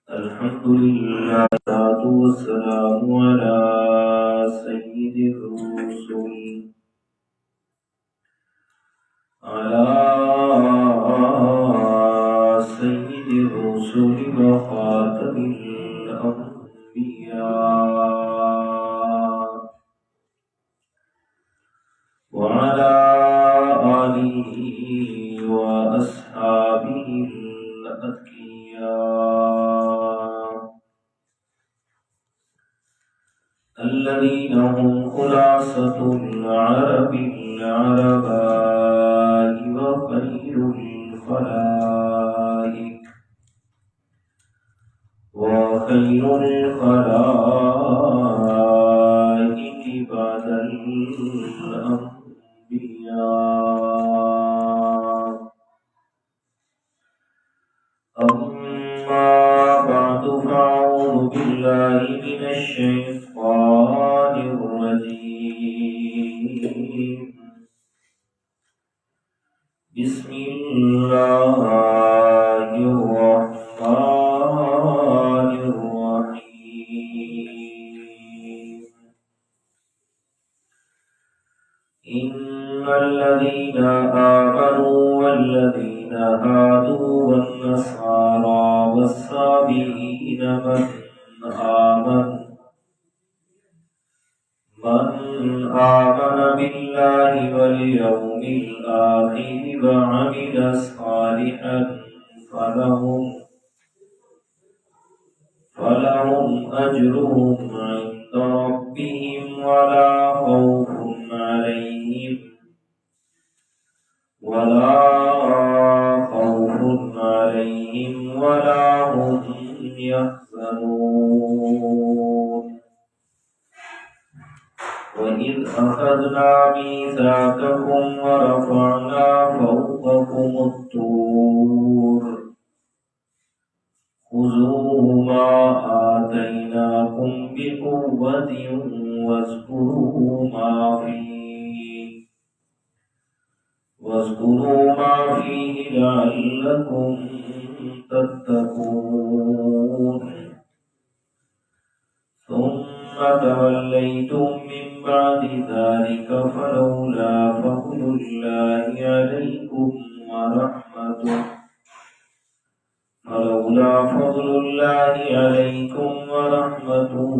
الحمد لله والسلام على سيد الرسل على سيد الرسل وخاتم الأنبياء وعلى آله وأصحابه الأتقياء الذين هم خلاصة العرب العرباء وخير الخلائق بعد الأنبياء. أما بعد فأعوذ بالله من الشيطان الرجيم. بسم الله الرحمن الرحيم. إن الذين آمنوا والذين هادوا والنصارى والصابئين من آمن بالله واليوم الآخر وعمل صالحا فلهم أجرهم عند ربهم ولا خوف عليهم ولا هم يحزنون. وإذ أخذنا ميثاقكم ورفعنا فوقكم الطور خذوا ما آتيناكم بقوة واذكروا ما فيه لعلكم تتقون. ثم توليتم من بعد ذلك فلولا فضل الله عليكم ورحمته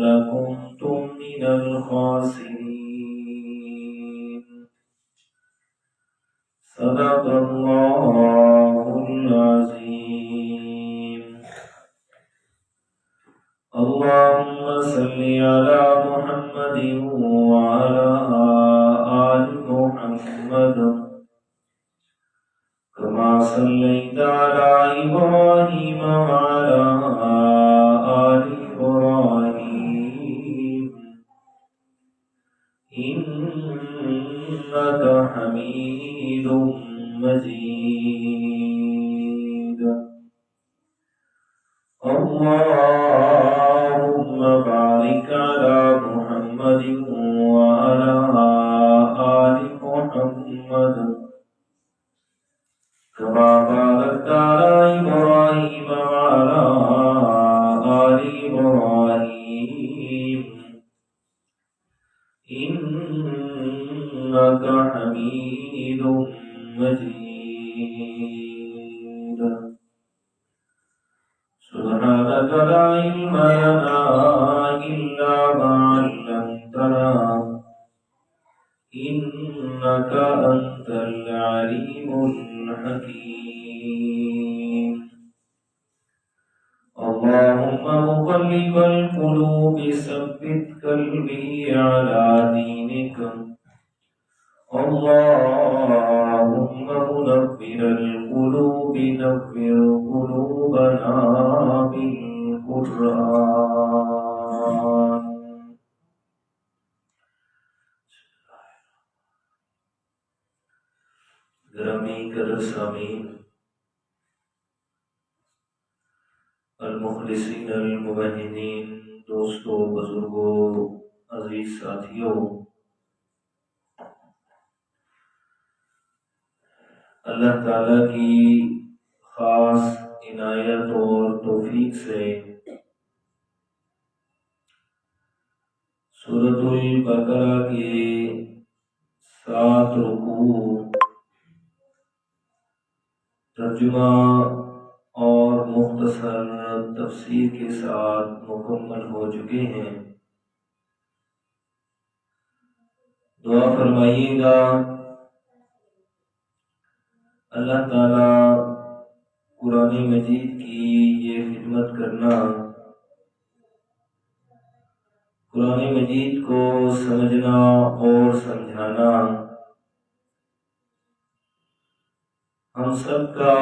لكنتم من الخاسرين. صدق الله العظيم. اللهم صل على محمد وعلى آل محمد كما صليت على إبراهيم وعلى آل إبراهيم إنك حميد مجيد. اللهم بارك على محمد وعلى آل محمد كما باركت على إبراهيم وعلى آل إبراهيم إنك حميد مجيد. سبحانك لا علم لنا إلا ما علمتنا إنك أنت العليم الحكيم. اللهم مقلب القلوب ثبت قلبي على دينك. اللهم منور القلوب نور قلوبنا بالقرآن. گرامی سامعین، المخلصین الموحدین، دوستوں، بزرگوں، عزیز ساتھیوں، اللہ تعالیٰ کی خاص عنایت اور توفیق سے سورۃ البقرہ کے 7 رکوع ترجمہ اور مختصر تفسیر کے ساتھ مکمل ہو چکے ہیں۔ دعا فرمائیے گا اللہ تعالیٰ قرآن مجید کی یہ خدمت کرنا، قرآن مجید کو سمجھنا اور سمجھانا ہم سب کا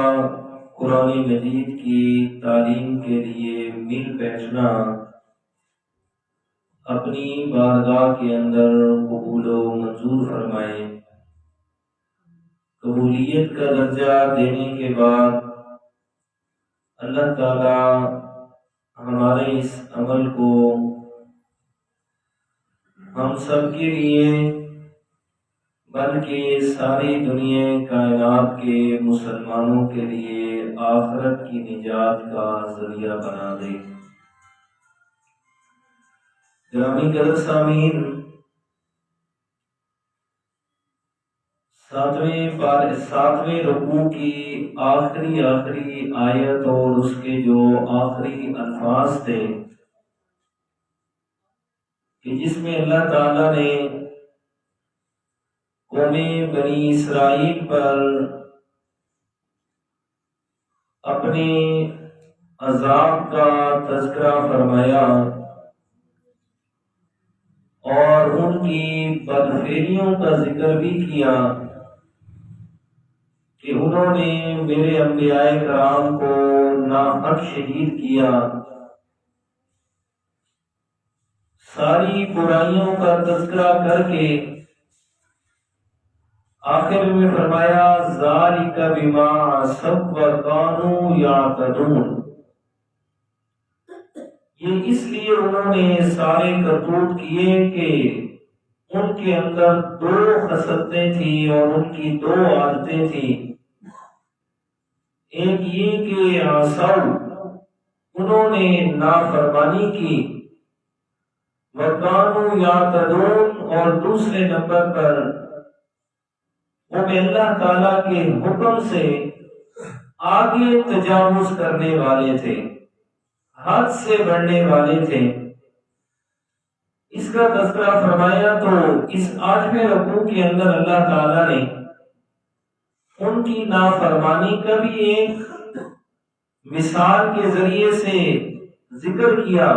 قرآن مجید کی تعلیم کے لیے مل بیٹھنا اپنی بارگاہ کے اندر قبول و منظور فرمائے۔ قبولیت کا درجہ دینے کے بعد اللہ تعالی ہمارے اس عمل کو ہم سب کے لیے بلکہ ساری دنیا کائنات کے مسلمانوں کے لیے آخرت کی نجات کا ذریعہ بنا دے۔ گرامی قدر سامعین، 7ویں رکوع کی آخری آیت اور اس کے جو آخری الفاظ تھے کہ جس میں اللہ تعالیٰ نے قوم بنی اسرائیل پر اپنے عذاب کا تذکرہ فرمایا اور ان کی بدفعلیوں کا ذکر بھی کیا کہ انہوں نے میرے انبیاء کرام کو ناحق شہید کیا، ساری برائیوں کا تذکرہ کر کے آخر میں فرمایا ذالک بما عصوا وکانوا یعتدون، یہ اس لیے انہوں نے سارے کرتوت کیے کہ ان کے اندر 2 خصلتیں تھیں اور ان کی 2 عادتیں تھیں۔ ایک یہ کہ عصوا، انہوں نے نافرمانی کی، وکانوا یعتدون، اور دوسرے نمبر پر وہ اللہ تعالیٰ کے حکم سے آگے تجاوز کرنے والے تھے، حد سے بڑھنے والے تھے۔ اس کا تذکرہ فرمایا تو اس 8ویں رکوع کے اندر اللہ تعالیٰ نے ان کی نافرمانی کا بھی ایک مثال کے ذریعے سے ذکر کیا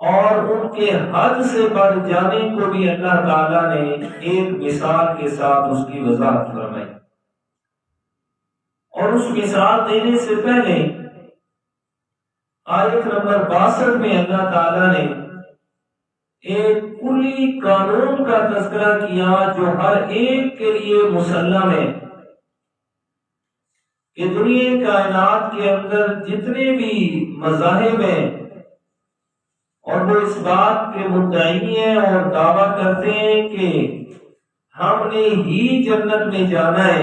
اور ان کے حد سے بڑھ جانے کو بھی اللہ تعالیٰ نے ایک مثال کے ساتھ اس کی وضاحت فرمائی۔ اور اس مثال دینے سے پہلے آیت نمبر 62 میں اللہ تعالیٰ نے ایک کلی قانون کا تذکرہ کیا جو ہر ایک کے لیے مسلم ہے کہ دنیا کائنات کے اندر جتنے بھی مذاہب ہیں اور وہ اس بات کے مدعی ہیں اور دعویٰ کرتے ہیں کہ ہم نے ہی جنت میں جانا ہے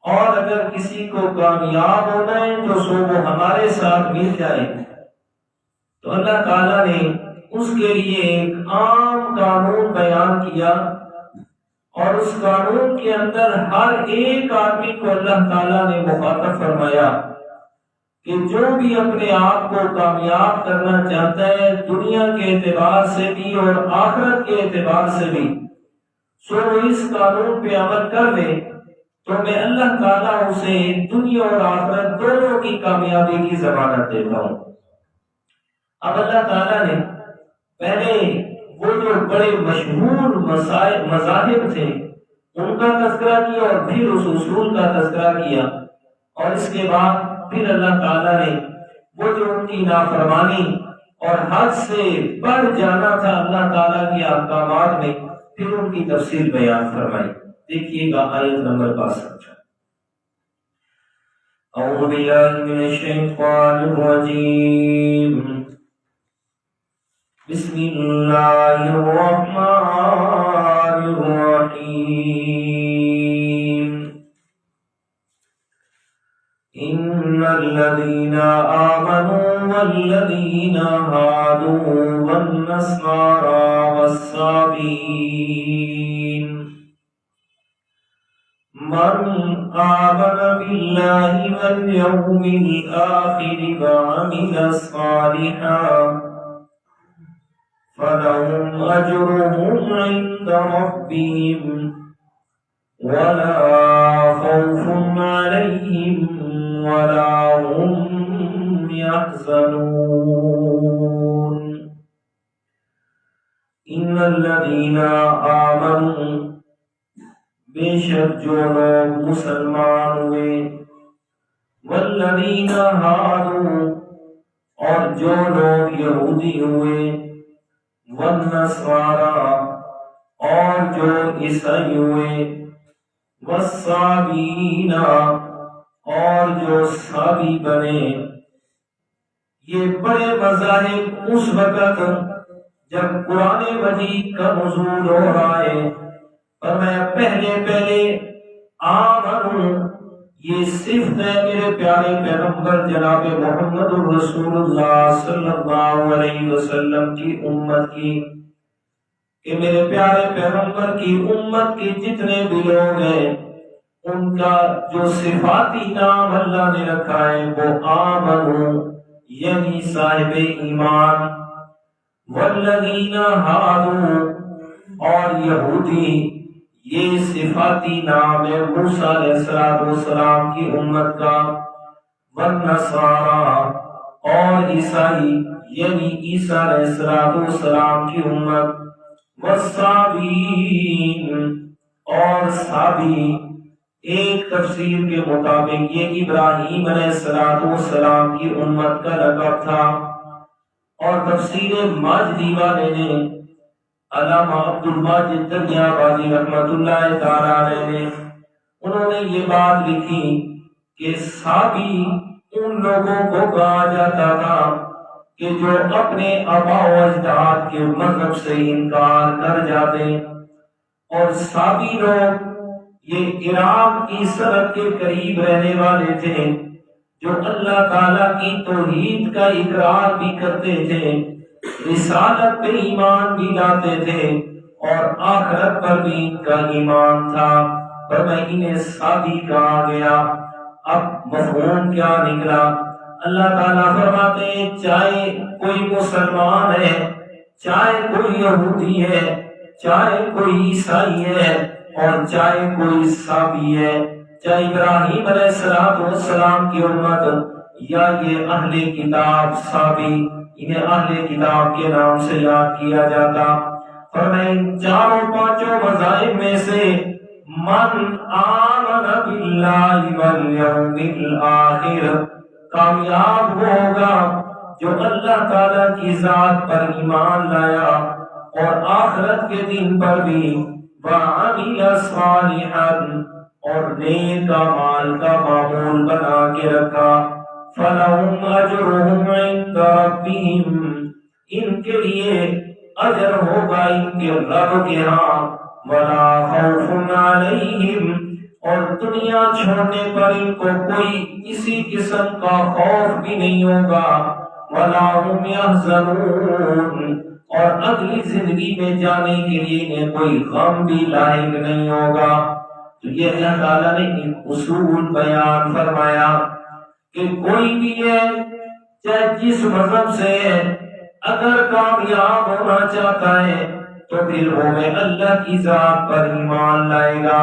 اور اگر کسی کو کامیاب ہونا ہے تو سو وہ ہمارے ساتھ مل جائے، تو اللہ تعالیٰ نے اس کے لیے ایک عام قانون بیان کیا اور اس قانون کے اندر ہر ایک آدمی کو اللہ تعالیٰ نے مخاطب فرمایا کہ جو بھی اپنے آپ کو کامیاب کرنا چاہتا ہے دنیا کے اعتبار سے بھی اور آخرت کے اعتبار سے بھی، سو اس قانون پہ عمل کر لے تو میں اللہ تعالیٰ اسے دنیا اور آخرت دونوں کی کامیابی کی ضمانت دیتا ہوں۔ اب اللہ تعالیٰ نے پہلے وہ جو بڑے مشہور مذاہب تھے ان کا تذکرہ کیا اور پھر اس اصول کا تذکرہ کیا، اور اس کے بعد پھر اللہ تعالیٰ نے وہ جو ان کی نافرمانی اور حد سے بڑھ جانا تھا اللہ تعالیٰ کے احکامات میں، پھر ان کی تفصیل بیان فرمائی۔ دیکھیے گا آیت نمبر 62۔ اعوذ باللہ من الشیطان الرجیم، بسم اللہ الرحمن الرحیم، ان إن الذين آمنوا والذين هادوا والنصارى والصابئين من آمن بالله واليوم الآخر وعمل صالحا فلهم أجرهم عند ربهم ولا خوف عليهم ولا هم يحزنون إن الذين آمنوا بے شک جو لوگ مسلمان ہوئے والذین ہادوا اور جو لوگ یہودی ہوئے والنصارى اور جو عیسائی ہوئے والصابئین اور جو صابی بنے. یہ بڑے مذاہب اس وقت جب قرآن مجید کا نزول ہو رہا ہے اور میں پہلے آمنو یہ صفت ہے میرے پیارے پیغمبر جناب محمد رسول اللہ صلی اللہ علیہ وسلم کی امت کی کہ میرے پیارے پیغمبر کی امت کے جتنے بھی لوگ ہیں ان کا جو صفاتی نام اللہ نے رکھا ہے وہ آمنو یعنی صاحب ایمان. والذین ہادوا اور یہودی یہ صفاتی نام ہے موسیٰ علیہ السلام کی امت کا. والنصارى اور عیسائی یعنی عیسیٰ علیہ السلام کی امت. والصابئین اور صابی ایک تفسیر کے مطابق یہ ابراہیم علیہ السلام کی امت کا لقب تھا. اور تفسیر ماجدی والے نے علامہ عبد الماجد دریابادی رحمۃ اللہ تعالی علیہ نے انہوں نے یہ بات لکھی کہ صابی ان لوگوں کو کہا جاتا تھا کہ جو اپنے آباء و اجداد کے مذہب سے انکار کر جاتے. اور صابی لوگ یہ عراق کی سرحد کے قریب رہنے والے تھے جو اللہ تعالیٰ کی توحید کا اقرار بھی کرتے تھے, رسالت پہ ایمان بھی لاتے تھے اور آخرت پر بھی ان کا ایمان تھا, پر میں انہیں صابی کہا گیا. اب مفہوم کیا نکلا؟ اللہ تعالیٰ فرماتے ہیں چاہے کوئی مسلمان ہے, چاہے کوئی یہودی ہے, چاہے کوئی عیسائی ہے اور چاہے کوئی صابی ہے, چاہے ابراہیم علیہ السلام کی امت یا یہ اہل کتاب صابی, انہیں اہل کتاب کے نام سے یاد کیا جاتا. اور میں ان چاروں پانچوں مذاہب میں سے من آمن باللہ والیوم الآخر کامیاب ہوگا جو اللہ تعالیٰ کی ذات پر ایمان لایا اور آخرت کے دن پر بھی وعمل صالحا اور نیک اعمال کا معمول بنا کے رکھا. فَلَهُمْ أَجْرُهُمْ عِنْدَ رَبِّهِمْ ان کے لیے اجر ہوگا ان کے رب کے ہاں. وَلَا خَوْفٌ عَلَيْهِمْ اور دنیا چھوڑنے پر ان کو کوئی کسی قسم کا خوف بھی نہیں ہوگا. وَلَا هُمْ يَحْزَنُونَ اور اگلی زندگی میں جانے کے لیے انہیں کوئی غم بھی لاحق نہیں ہوگا. تو یہ اللہ تعالیٰ نے ایک اصول بیان فرمایا کہ کوئی بھی ہے چاہے جس مذہب سے ہے اگر کامیاب ہونا چاہتا ہے تو پھر وہ اللہ کی ذات پر ایمان لائے گا,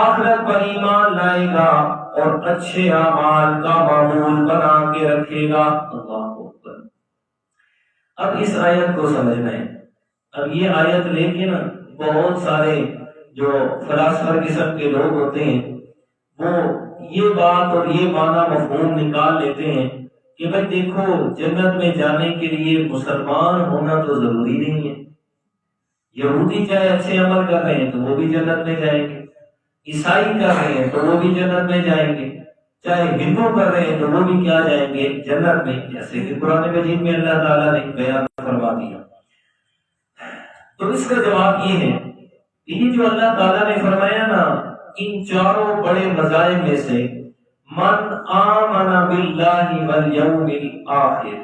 آخرت پر ایمان لائے گا اور اچھے اعمال کا معمول بنا کے رکھے گا. اللہ اکبر. اب اس آیت کو سمجھنا ہے. اب یہ آیت لے کے نا بہت سارے جو فلاسفر قسم کے لوگ ہوتے ہیں وہ یہ بات اور یہ معنی مفہوم نکال لیتے ہیں کہ بھائی دیکھو جنت میں جانے کے لیے مسلمان ہونا تو ضروری نہیں ہے. یہودی چاہے اچھے عمل کر رہے ہیں تو وہ بھی جنت میں جائیں گے, عیسائی کر رہے ہیں تو وہ بھی جنت میں جائیں گے, چاہے ہندو کر رہے ہیں تو وہ بھی کیا جائیں گے جنت میں, جیسے کہ قرآن مجید میں اللہ تعالیٰ نے بیان فرما دیا. تو اس کا جواب یہ ہے کہ یہ جو اللہ تعالیٰ نے فرمایا نا ان چاروں بڑے مذاہب میں سے من آمن باللہ والیوم الآخر،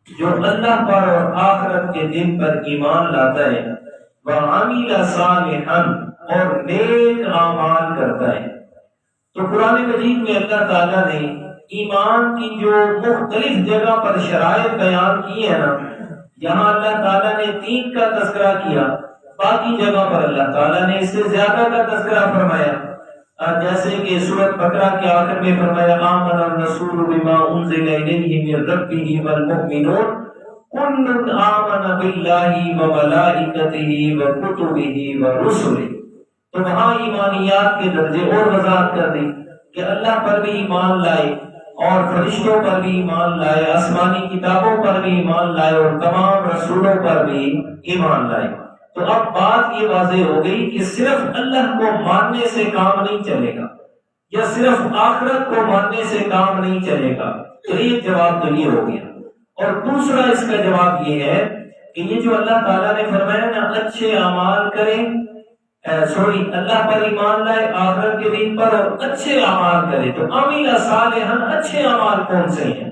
جو اللہ پر اور آخرت کے دن پر ایمان لاتا ہے، وعمل صالحا، اور نیک اعمال کرتا ہے۔ تو قرآن مجید میں اللہ تعالیٰ نے ایمان کی جو مختلف جگہ پر شرائط بیان کی ہے نا، یہاں اللہ تعالیٰ نے 3 کا تذکرہ کیا، باقی جگہ پر اللہ تعالیٰ نے اس سے زیادہ کا تذکرہ فرمایا، جیسے کہ سورۃ بقرہ کے آخر میں فرمایا آمن الرسول بما انزل الیہ من ربہ والمؤمنون کل آمن باللہ وملائکتہ وکتبہ ورسلہ۔ تو وہاں ایمانیات کے درجے اور وضاحت کر دی کہ اللہ پر بھی ایمان لائے اور فرشتوں پر بھی ایمان لائے، آسمانی کتابوں پر بھی ایمان لائے اور تمام رسولوں پر بھی ایمان لائے۔ تو اب بات یہ واضح ہو گئی کہ صرف اللہ کو ماننے سے کام نہیں چلے گا، یا صرف آخرت کو ماننے سے کام نہیں چلے گا۔ تو ایک جواب تو یہ ہو گیا، اور دوسرا اس کا جواب یہ ہے کہ یہ جو اللہ تعالیٰ نے فرمایا نا اچھے اعمال کریں، اللہ پر ایمان لائے آخرت کے دن پر اور اچھے اعمال کرے، تو عمل صالحا اچھے اعمال کون سے ہیں؟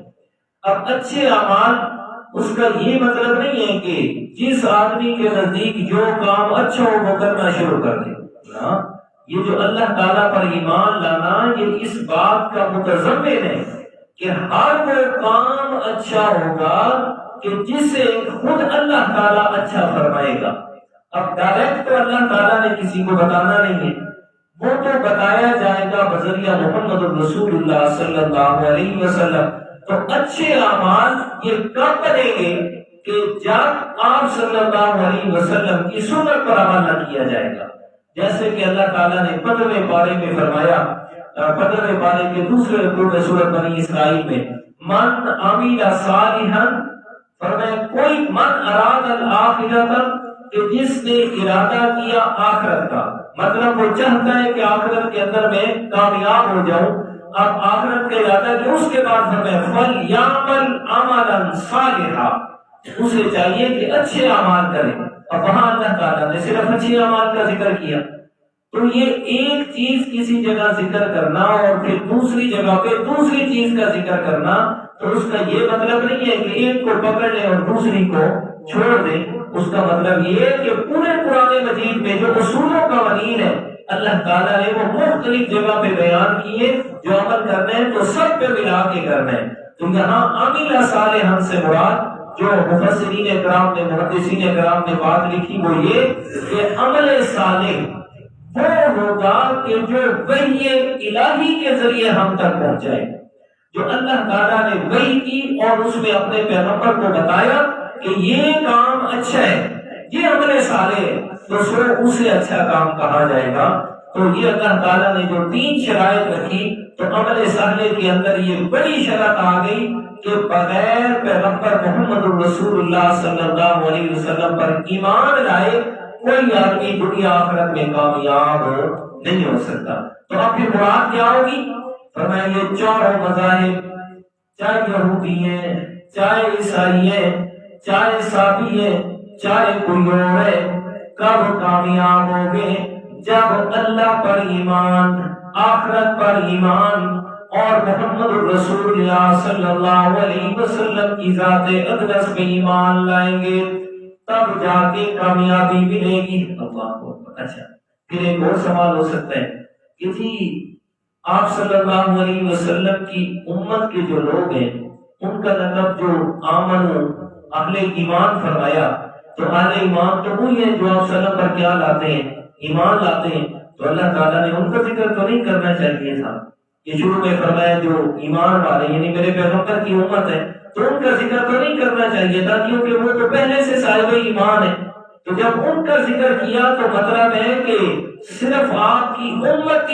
اب اچھے اعمال اس کا یہ مطلب نہیں ہے کہ جس آدمی کے نزدیک جو کام اچھا ہو وہ کرنا شروع کر دے، یہ جو اللہ تعالیٰ پر ایمان لانا یہ اس بات کا متضمن ہے کہ ہر وہ کام اچھا ہوگا کہ جسے خود اللہ تعالیٰ اچھا فرمائے گا۔ اب ڈائریکٹ تو اللہ تعالیٰ نے کسی کو بتانا نہیں ہے، وہ تو بتایا جائے گا بذریعہ محمد رسول اللہ صلی اللہ علیہ وسلم۔ تو اچھے اعمال یہ کب بنیں گے کہ جب آپ صلی اللہ علیہ وسلم کی سنت پر عمل نہ کیا جائے گا، جیسے کہ اللہ تعالیٰ نے 15ویں پارے میں فرمایا، 15ویں پارے کے دوسرے رکوع میں سورۃ بنی اسرائیل میں من عمل صالحا، فرمایا کوئی من اراد الآخرۃ، کہ جس نے ارادہ کیا آخرت کا، مطلب وہ چاہتا ہے کہ آخرت کے اندر میں کامیاب ہو جاؤں، اب آخرت کا ارادہ کہ اس کے بعد فرمایا فَلْيَعْمَلْ عَمَلًا صَالِحًا، اسے چاہیے کہ اچھے اعمال کرے۔ اب وہاں اللہ تعالیٰ نے صرف اچھے اعمال کا ذکر کیا، تو یہ ایک چیز کسی جگہ ذکر کرنا اور پھر دوسری جگہ پہ دوسری چیز کا ذکر کرنا، تو اس کا یہ مطلب نہیں ہے کہ ایک کو پکڑ لیں اور دوسری کو چھوڑ دیں۔ اس کا مطلب یہ ہے کہ پورے قرآن مجید میں جو اصول و قوانین ہے اللہ تعالیٰ نے وہ مختلف جگہ پہ بیان کیے، جو عمل کرنا ہے تو سب پہ ملا کے کرنا ہے۔ تو یہاں عمل صالحا سے مراد جو مفسرین کرام نے، محدثین کرام نے بات لکھی وہ یہ کہ عمل صالح وہ ہوگا کہ جو وحی الہی کے ذریعے ہم تک پہنچائے، جو اللہ تعالیٰ نے وحی کی اور اس میں اپنے پیغمبر کو بتایا کہ یہ کام اچھا ہے، یہ عمل صالح ہے، تو سو اسے اچھا کام کہا جائے گا۔ تو یہ اللہ تعالیٰ نے جو 3 شرائط رکھی، تو عمل صالح کے اندر یہ بڑی شرط آ گئی کہ بغیر پیغمبر محمد رسول اللہ صلی اللہ علیہ وسلم پر ایمان لائے کوئی آدمی دنیا آخرت میں کامیاب نہیں ہو سکتا۔ تو اب پھر مراد کیا ہوگی؟ فرمایا یہ 4 مذاہب، چاہے یہودی ہیں، چاہے عیسائی ہیں، چاہے صابی ہے، چاہے کوئی اور ہے، کب کامیاب ہوگے؟ جب اللہ پر ایمان، آخرت پر ایمان اور محمد رسول اللہ صلی اللہ علیہ وسلم کی ذات اقدس پہ ایمان لائیں گے، تب جا کے کامیابی ملے گی۔ اللہ اکبر۔ اچھا پھر ایک اور سوال ہو سکتا ہے کہ جی آپ صلی اللہ علیہ وسلم کی امت کے جو لوگ ہیں ان کا لقب جو آمن اہل ایمان فرمایا، تو اہل ایمان تو وہی ہے جو آپ صلی اللہ علیہ وسلم پر کیا لاتے ہیں؟ ایمان لاتے ہیں۔ تو اللہ تعالیٰ نے ان کا ذکر تو نہیں کرنا چاہیے تھا کہ شروع میں فرمایا جو ایمان والے یعنی میرے پیغمبر کی امت ہے، تو ان کا ذکر تو نہیں کرنا چاہیے تھا کیونکہ وہ تو پہلے سے صاحب ایمان ہے۔ تو جب ان کا ذکر کیا تو مطلب ہے کہ صرف آپ کی امت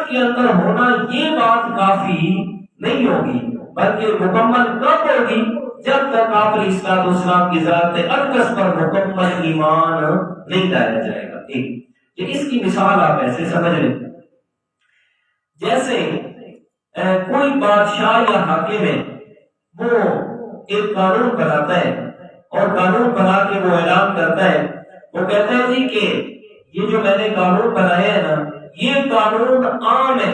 کے اندر ہونا یہ بات کافی نہیں ہوگی، بلکہ مکمل کب ہوگی؟ جب تک آپ علیہ السلام کی ذات اقدس پر مکمل ایمان نہیں لایا جائے گا۔ کہ اس کی مثال آپ ایسے سمجھ لیں، جیسے کوئی بادشاہ یا حاکم ہے، وہ ایک قانون بناتا ہے اور قانون بنا کے وہ اعلان کرتا ہے، وہ کہتا ہے جی کہ یہ جو میں نے قانون بنایا ہے نا یہ قانون عام ہے،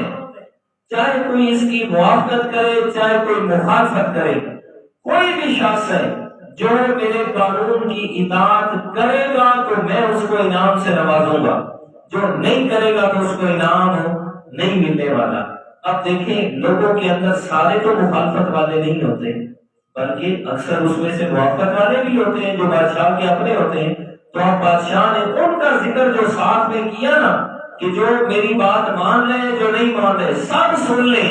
چاہے کوئی اس کی موافقت کرے چاہے کوئی مخالفت کرے، کوئی بھی شخص ہے جو میرے قانون کی اطاعت کرے گا تو میں اس کو انعام سے نوازوں گا، جو نہیں کرے گا تو اس کو انعام نہیں ملنے والا۔ اب دیکھیں لوگوں کے اندر سارے تو مخالفت والے نہیں ہوتے، بلکہ اکثر اس میں سے موافقت والے بھی ہوتے ہیں جو بادشاہ کے اپنے ہوتے ہیں۔ تو اب بادشاہ نے ان کا ذکر جو ساتھ میں کیا نا کہ جو میری بات مان لے جو نہیں مان لے سب سن لیں،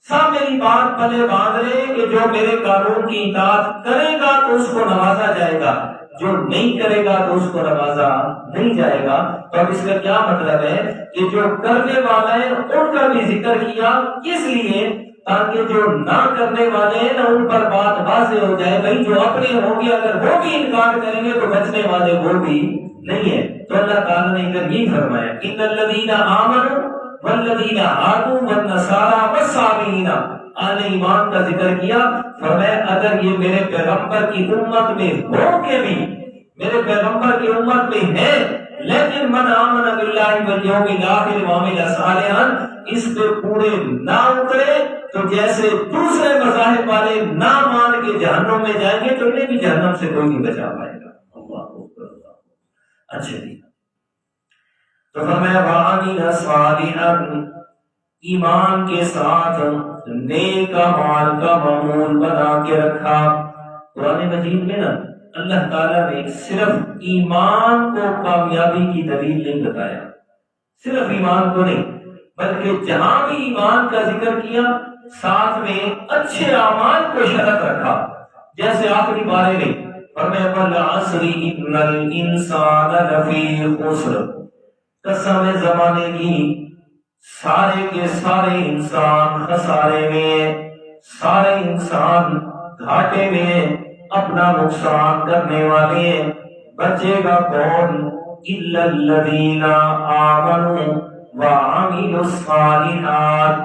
سب میری بات پلے باندھ لے کہ جو میرے قانون کی اطاعت کرے گا تو اس کو نوازا جائے گا، جو نہیں کرے گا تو اس کو نوازا نہیں جائے گا۔ تو اب اس کا کیا مطلب ہے کہ جو کرنے والا ہے ان کا بھی ذکر کیا اس لیے تاکہ جو نہ کرنے والے ہیں نا ان پر بات واضح ہو جائے، بھائی جو اپنے ہوں گے اگر وہ بھی انکار کریں گے تو بچنے والے وہ بھی نہیں ہے۔ تو اللہ تعالیٰ نے ادھر یہ فرمایا ان الذین آمنوا والذین ہادوا والنصارى والصابئین، اہل ایمان کا ذکر کیا، فرمایا اگر یہ میرے پیغمبر کی امت میں ہو کے بھی، میرے پیغمبر کی امت میں ہے لیکن من آمن باللہ والیوم الاخر وعمل صالحا، اس پہ پورے نہ اترے تو جیسے دوسرے مذاہب والے نہ مان کے جہنم میں جائیں گے تو انہیں بھی جہنم سے کوئی نہیں بچا پائے گا۔ اللہ اکبر۔ اچھا جی، تو فرمایا وعمل صالحا، ایمان کے ساتھ نیک اعمال کا معمول بنا کے رکھا۔ قرآن مجید میں نا اللہ تعالیٰ نے صرف ایمان کو کامیابی کی دلیل نہیں بتایا، صرف ایمان کو نہیں بلکہ جہاں بھی ایمان کا ذکر کیا ساتھ میں اچھے اعمال کو شرط رکھا۔ جیسے آخری بارے میں فرمایا والعصر ان الانسان لفی خسر، قسم زمانے کی سارے کے سارے انسان خسارے میں، سارے انسان گھاٹے میں، اپنا نقصان کرنے والے، بچے گا کون؟ الا الذین آمنوا وعملوا الصالحات،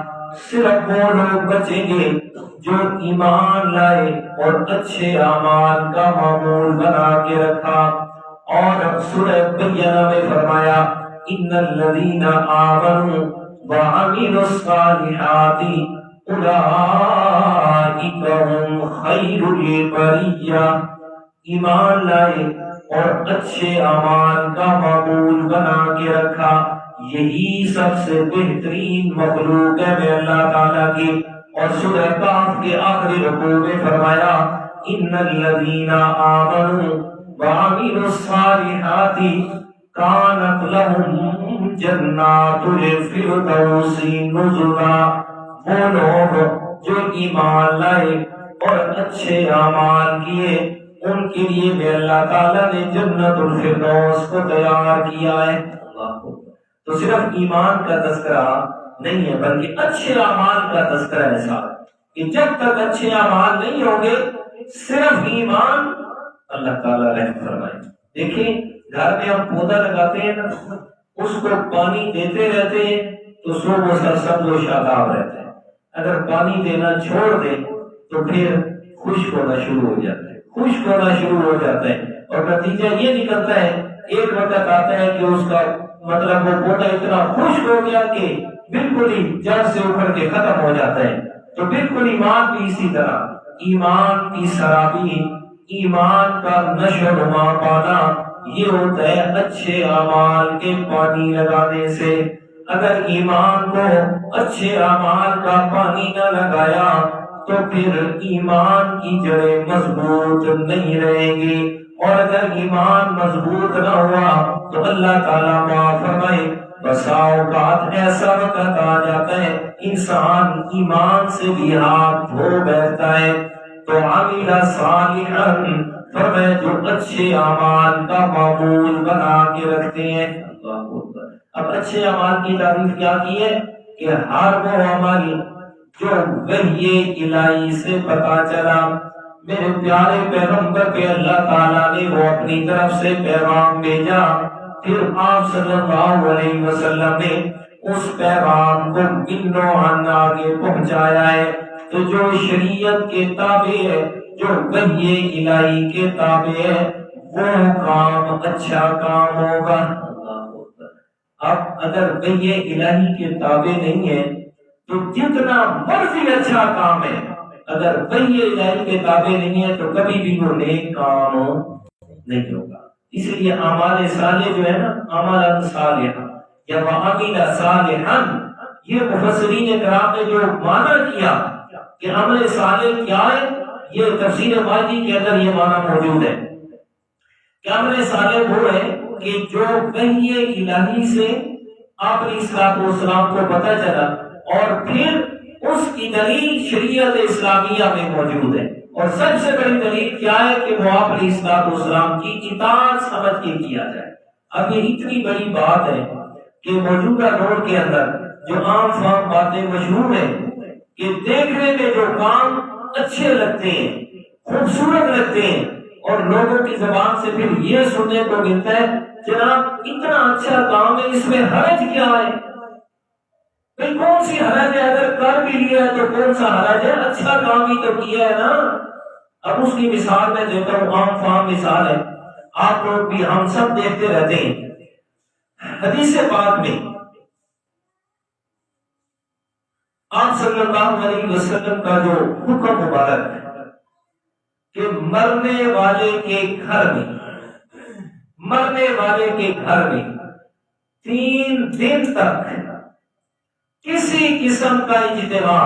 صرف وہ لوگ بچیں گے جو ایمان لائے اور اچھے اعمال کا معمول بنا کے رکھا۔ اور سورہ بینہ میں فرمایا ان الذین آمنوا وعملوا الصالحات اولئک هم خیر البریہ، ایمان لائے اور اچھے اعمال کا معمول بنا کے رکھا، یہی سب سے بہترین مخلوق ہے میں اللہ تعالیٰ کی۔ اور سورہ کہف کے آخری رکوع میں فرمایا ان الذین آمنوا وعملوا الصالحات کانت لهم جنات الفردوس نزلا، وہ لوگ جو ایمان لائے اور اچھے اعمال کیے ان کے لیے میں اللہ تعالیٰ نے جنت الفردوس کو تیار کیا ہے۔ تو صرف ایمان کا تذکرہ نہیں ہے بلکہ اچھے اعمال کا تذکرہ ہے ساتھ، کہ جب تک اچھے اعمال نہیں ہوں گے صرف ایمان، اللہ تعالیٰ رحم فرمائے۔ دیکھیں گھر میں ہم پودا لگاتے ہیں نا، اس کو پانی دیتے رہتے ہیں تو صبح و سرسبز و شاداب رہتے ہیں، اگر پانی دینا چھوڑ دیں تو پھر خشک ہونا شروع ہو جاتا ہے، خشک ہونا شروع ہو جاتا ہے، اور نتیجہ یہ نکلتا ہے ایک وقت آتا ہے کہ اس کا مطلب وہ پودا اتنا خشک ہو گیا کہ بالکل ہی جڑ سے اکھڑ کے ختم ہو جاتا ہے۔ تو بالکل ایمان بھی اسی طرح، ایمان کی سرابی، ایمان کا نشو و نما پانا یہ ہوتا ہے اچھے اعمال کے پانی لگانے سے۔ اگر ایمان کو اچھے اعمال کا پانی نہ لگایا تو پھر ایمان کی جڑیں مضبوط نہیں رہیں گی، اور اگر ایمان مضبوط نہ ہوا تو اللہ تعالیٰ معاف فرمائے بسا اوقات ایسا وقت آ جاتا ہے انسان ایمان سے بھی ہاتھ دھو بیٹھتا ہے۔ تو عامل صالحا فرمائے جو اچھے اعمال کا معمول بنا کے رکھتے ہیں۔ اب اچھے اعمال کی تعریف کیا کی ہے کہ ہر وہ عمل جو وحی الہی سے پتا چلا، میرے پیارے پیغمبر پہ اللہ تعالیٰ نے وہ اپنی طرف سے پیغام بھیجا، پھر آپ صلی اللہ علیہ وسلم نے اس پیغام کو منو عن آگے پہنچایا ہے۔ تو جو شریعت کے تابع ہے، جو وحی الہی کے تابع ہے، وہ کام اچھا کام ہوگا۔ اب اگر وحی الہی کے تابع نہیں ہے تو جتنا مرضی اچھا کام ہے اگر وہی الہی کے تابع نہیں ہے تو کبھی بھی وہ نیک کام نہیں ہوگا۔ اس لیے اعمال صالح جو ہے نا، اعمال صالحہ یا وعمل صالحا، یہ مفسرین کرام نے جو معنی کیا کہ عمل صالح کیا ہے، یہ تفسیر ماجدی کے اندر یہ معنی موجود ہے کہ عمل صالح وہ ہے کہ جو وحی الہی سے آپ علیہ الصلوۃ والسلام کو پتہ چلا اور پھر اس کی دلیل شریعت اسلامیہ میں موجود ہے، اور سب سے بڑی دلیل کیا ہے کہ وہ آپ علیہ الصلوۃ والسلام کی اطاعت سمجھ کے کیا جائے۔ اب یہ اتنی بڑی بات ہے کہ موجودہ دور کے اندر جو عام فام باتیں مشہور ہیں کہ دیکھنے میں جو کام اچھے لگتے ہیں، خوبصورت لگتے ہیں، اور لوگوں کی زبان سے پھر یہ سننے کو ملتا ہے جناب اتنا اچھا کام ہے، اس میں حرج کیا ہے؟ بھئی کون سی حرج ہے؟ اگر کر بھی لیا ہے تو کون سا حرج ہے؟ اچھا کام ہی تو کیا ہے نا۔ اب اس کی مثال میں دیتا ہوں، عام فام مثال ہے، آپ لوگ بھی ہم سب دیکھتے رہتے ہیں۔ حدیث پاک میں آپ صلی اللہ علیہ وسلم کا جو حکم مبارک ہے کہ مرنے والے کے گھر میں 3 دن تک کسی قسم کا اجتماع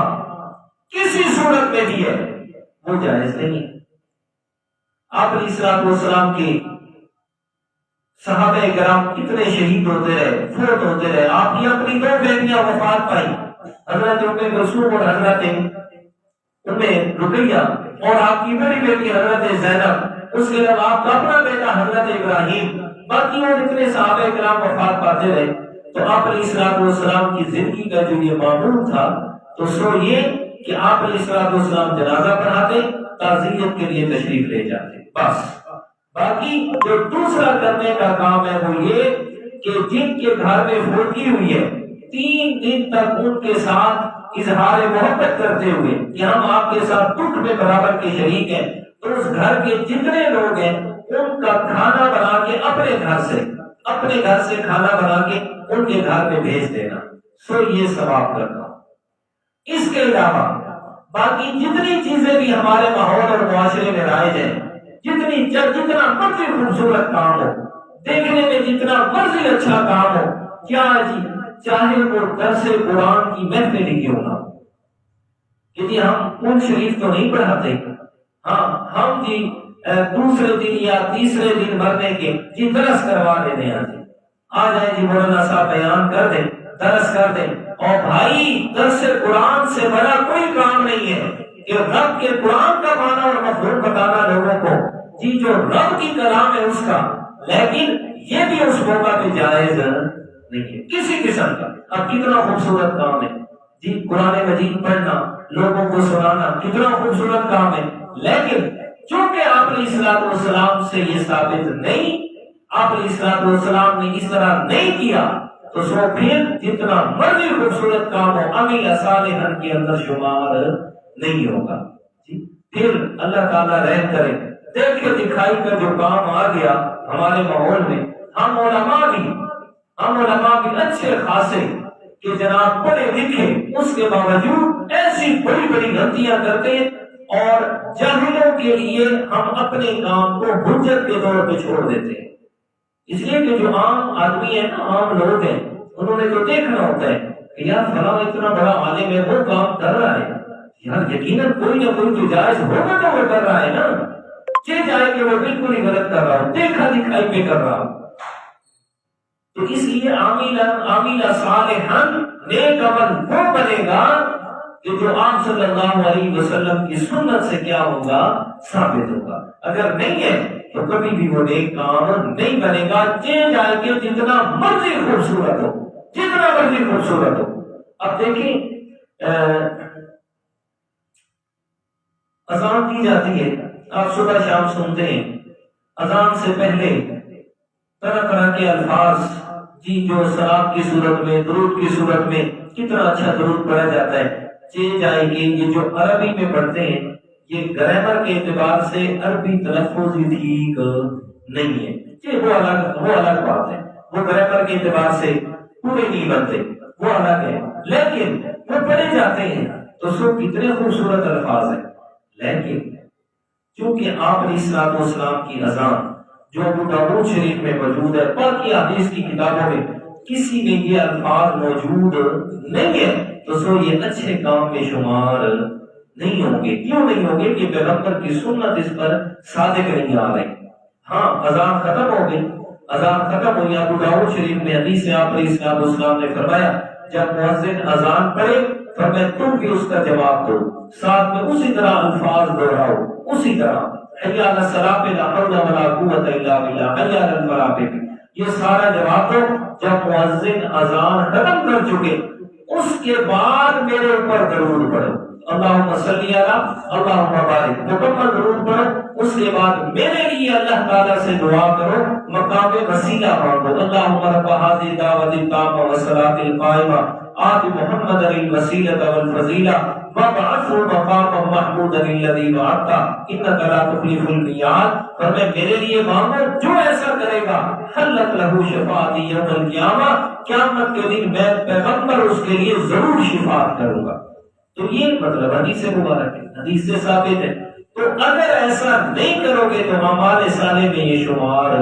کسی صورت میں بھی ہے وہ جائز نہیں ہے۔ آپ علیہ الصلوۃ والسلام کے صحابہ کرام کتنے شہید ہوتے رہے، فوت ہوتے رہے۔ آپ کی اپنی 2 بیٹیاں وفات پائی، حضرت ام کلثوم اور حضرت ام رقیہ، اور آپ کی بڑی بیٹی حضرت زینب، اس کے علاوہ آپ کا اپنا بیٹا حضرت ابراہیم، باقی اور اتنے صحابہ کرام وفات پاتے رہے۔ تو آپ علیہ الصلوۃ والسلام کی زندگی کا جو یہ معمول تھا تو سو یہ کہ آپ علیہ الصلوۃ والسلام جنازہ پڑھاتے، تعزیت کے لیے تشریف لے جاتے، بس۔ باقی جو دوسرا کرنے کا کام ہے وہ یہ کہ جن کے گھر میں فوتی ہوئی ہے 3 دن تک ان کے ساتھ اظہار محبت کرتے ہوئے کہ ہم آپ کے ساتھ دکھ میں برابر کے شریک ہیں، تو اس گھر کے جتنے لوگ ہیں ان کا کھانا بنا کے اپنے گھر سے کھانا بنا کے ان کے گھر میں بھیج دینا، سو یہ ثواب کرنا۔ اس کے علاوہ باقی جتنی چیزیں بھی ہمارے ماحول اور معاشرے میں رائج ہیں، جتنا مرضی خوبصورت کام ہو، دیکھنے میں جتنا مرضی اچھا کام ہو، کیا جی چاہے وہ درس قرآن کی محفل ہی کیوں نہ ہو، کہ ہم قرآن شریف تو نہیں پڑھاتے، ہاں ہم جی دوسرے دن یا تیسرے دن مرنے کے جی درس کروا دیتے ہیں، آ جائیں جی مولانا صاحب بیان کر دیں، درس کر دیں۔ اور بھائی درس قرآن سے بڑا کوئی کام نہیں ہے کہ رب کے قرآن کا معنی اور مفہوم بتانا لوگوں کو، جی جو رب کی کلام ہے اس کا، لیکن یہ بھی اس موقع پہ جائز نہیں ہے کسی قسم کا۔ اب کتنا خوبصورت کام ہے جی قرآن مجید پڑھنا، لوگوں کو سنانا، کتنا خوبصورت کام ہے، لیکن چونکہ آپ علیہ الصلوۃ والسلام سے یہ ثابت نہیں، آپ علیہ الصلوۃ والسلام نے اس طرح نہیں کیا، تو سو پھر جتنا مرضی خوبصورت کام ہو عمل صالحا کے اندر شمار نہیں ہوگا جی۔ پھر اللہ تعالیٰ رحم کرے، دیکھے دکھائی کا جو کام آ گیا ہمارے ماحول میں، ہم علماء بھی اچھے خاصے کہ جناب پڑھے لکھے، اس کے باوجود ایسی بڑی بڑی غلطیاں کرتے ہیں، اور جاہلوں کے لیے ہم اپنے کام کو حجت کے طور پہ چھوڑ دیتے ہیں۔ اس لیے کہ جو عام آدمی ہے نا، عام لوگ ہیں، انہوں نے تو دیکھنا ہوتا ہے کہ یار فلاں اتنا بڑا عالم ہے، وہ کام کر رہا ہے، یار یقیناً کوئی نہ کوئی جو جائز ہوگا تو وہ کر رہا ہے نا، یہ جائے کہ وہ بالکل ہی غلط کر رہا ہو، دیکھا دکھائی پہ کر رہا ہو۔ تو اس لیے عامل صالحا، نیک عمل وہ بنے گا کہ جو آپ صلی اللہ علیہ وسلم کی سنت سے کیا ہوگا، ثابت ہوگا۔ اگر نہیں ہے تو کبھی بھی وہ نیک کام نہیں بنے گا، جائے کہ جتنا مرضی خوبصورت ہو۔ اب دیکھیں اذان دی جاتی ہے، آپ صبح شام سنتے ہیں، اذان سے پہلے طرح طرح کے الفاظ جی جو صلاۃ کی صورت میں، درود کی صورت میں کتنا اچھا درود پڑھا جاتا ہے، جائے کہ یہ جو عربی میں پڑھتے ہیں یہ گرامر کے اعتبار سے عربی تلفظ ہی ٹھیک نہیں ہے، یہ وہ الگ بات ہے، وہ گرامر کے اعتبار سے پورے نہیں بنتے، وہ الگ ہے، لیکن وہ پڑھے جاتے ہیں تو سو کتنے خوبصورت الفاظ ہیں، لیکن چونکہ آپ علیہ الصلوۃ والسلام کی اذان جو ابو داؤد شریف میں موجود ہے، باقی حدیث کی کتابوں میں کسی میں یہ الفاظ موجود نہیں ہے، تو سو یہ اچھے کام میں شمار نہیں ہوں گے۔ کیوں نہیں ہوں گے؟ کہ پیغمبر کی سنت اس پر صادق نہیں آ رہی۔ ہاں اذان ختم ہو گئی، اذان ختم ہوئی، ابو داؤد شریف میں حدیث ہے، آپ علیہ الصلوۃ والسلام نے فرمایا جب مؤذن اذان پڑھے فرمایا تم بھی اس کا جواب دو، ساتھ میں اسی طرح الفاظ دہراؤ، اسی طرح حی علی الصلاۃ لا حول ولا قوۃ الا باللہ، حی علی الفلاح، یہ سارا جواب دو۔ جب مؤذن اذان ختم کر چکے اس کے بعد میرے اوپر درود پڑھو، اللہم صلی علی، اللہم بارک، مکمل درود پڑھو۔ اس کے بعد میرے لیے اللہ تعالیٰ سے دعا کرو، مقام وسیلہ مانگو، اللہم رب ھذہ الدعوۃ التامہ والصلاۃ القائمہ آت محمد الوسیلۃ والفضیلہ وابعثہ مقاما محمودا الذی وعدتہ انک لا تخلف المیعاد۔ اور میں میرے لیے مانگو، جو ایسا کرے گا حلت لہ شفاعتی یوم القیامہ، قیامت کے دن میں پیغمبر اس کے لیے ضرور شفاعت کروں گا۔ تو یہ مطلب حدیث مبارک ہے، حدیث سے ثابت ہے۔ تو اگر ایسا نہیں کرو گے تو ہمارے صالح میں یہ شمار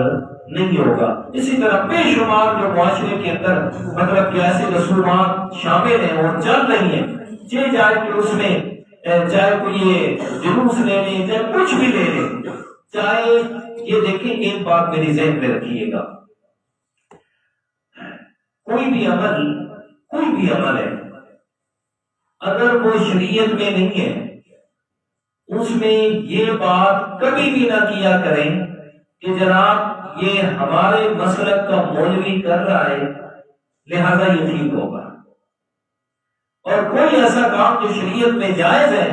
نہیں ہوگا۔ اسی طرح بے شمار جو معاشرے کے اندر مطلب کہ ایسے رسومات شامل ہیں اور چل رہی ہیں، چاہے کہ اس میں چاہے کوئی یہ جلوس لے لیں، چاہے کچھ بھی لے لیں، چاہے یہ دیکھیں، ایک بات میری ذہن میں رکھیے گا، کوئی بھی عمل ہے اگر وہ شریعت میں نہیں ہے، اس میں یہ بات کبھی بھی نہ کیا کریں کہ جناب یہ ہمارے مسلک کا مولوی کر رہا ہے لہذا یہ ٹھیک ہوگا، اور کوئی ایسا کام جو شریعت میں جائز ہے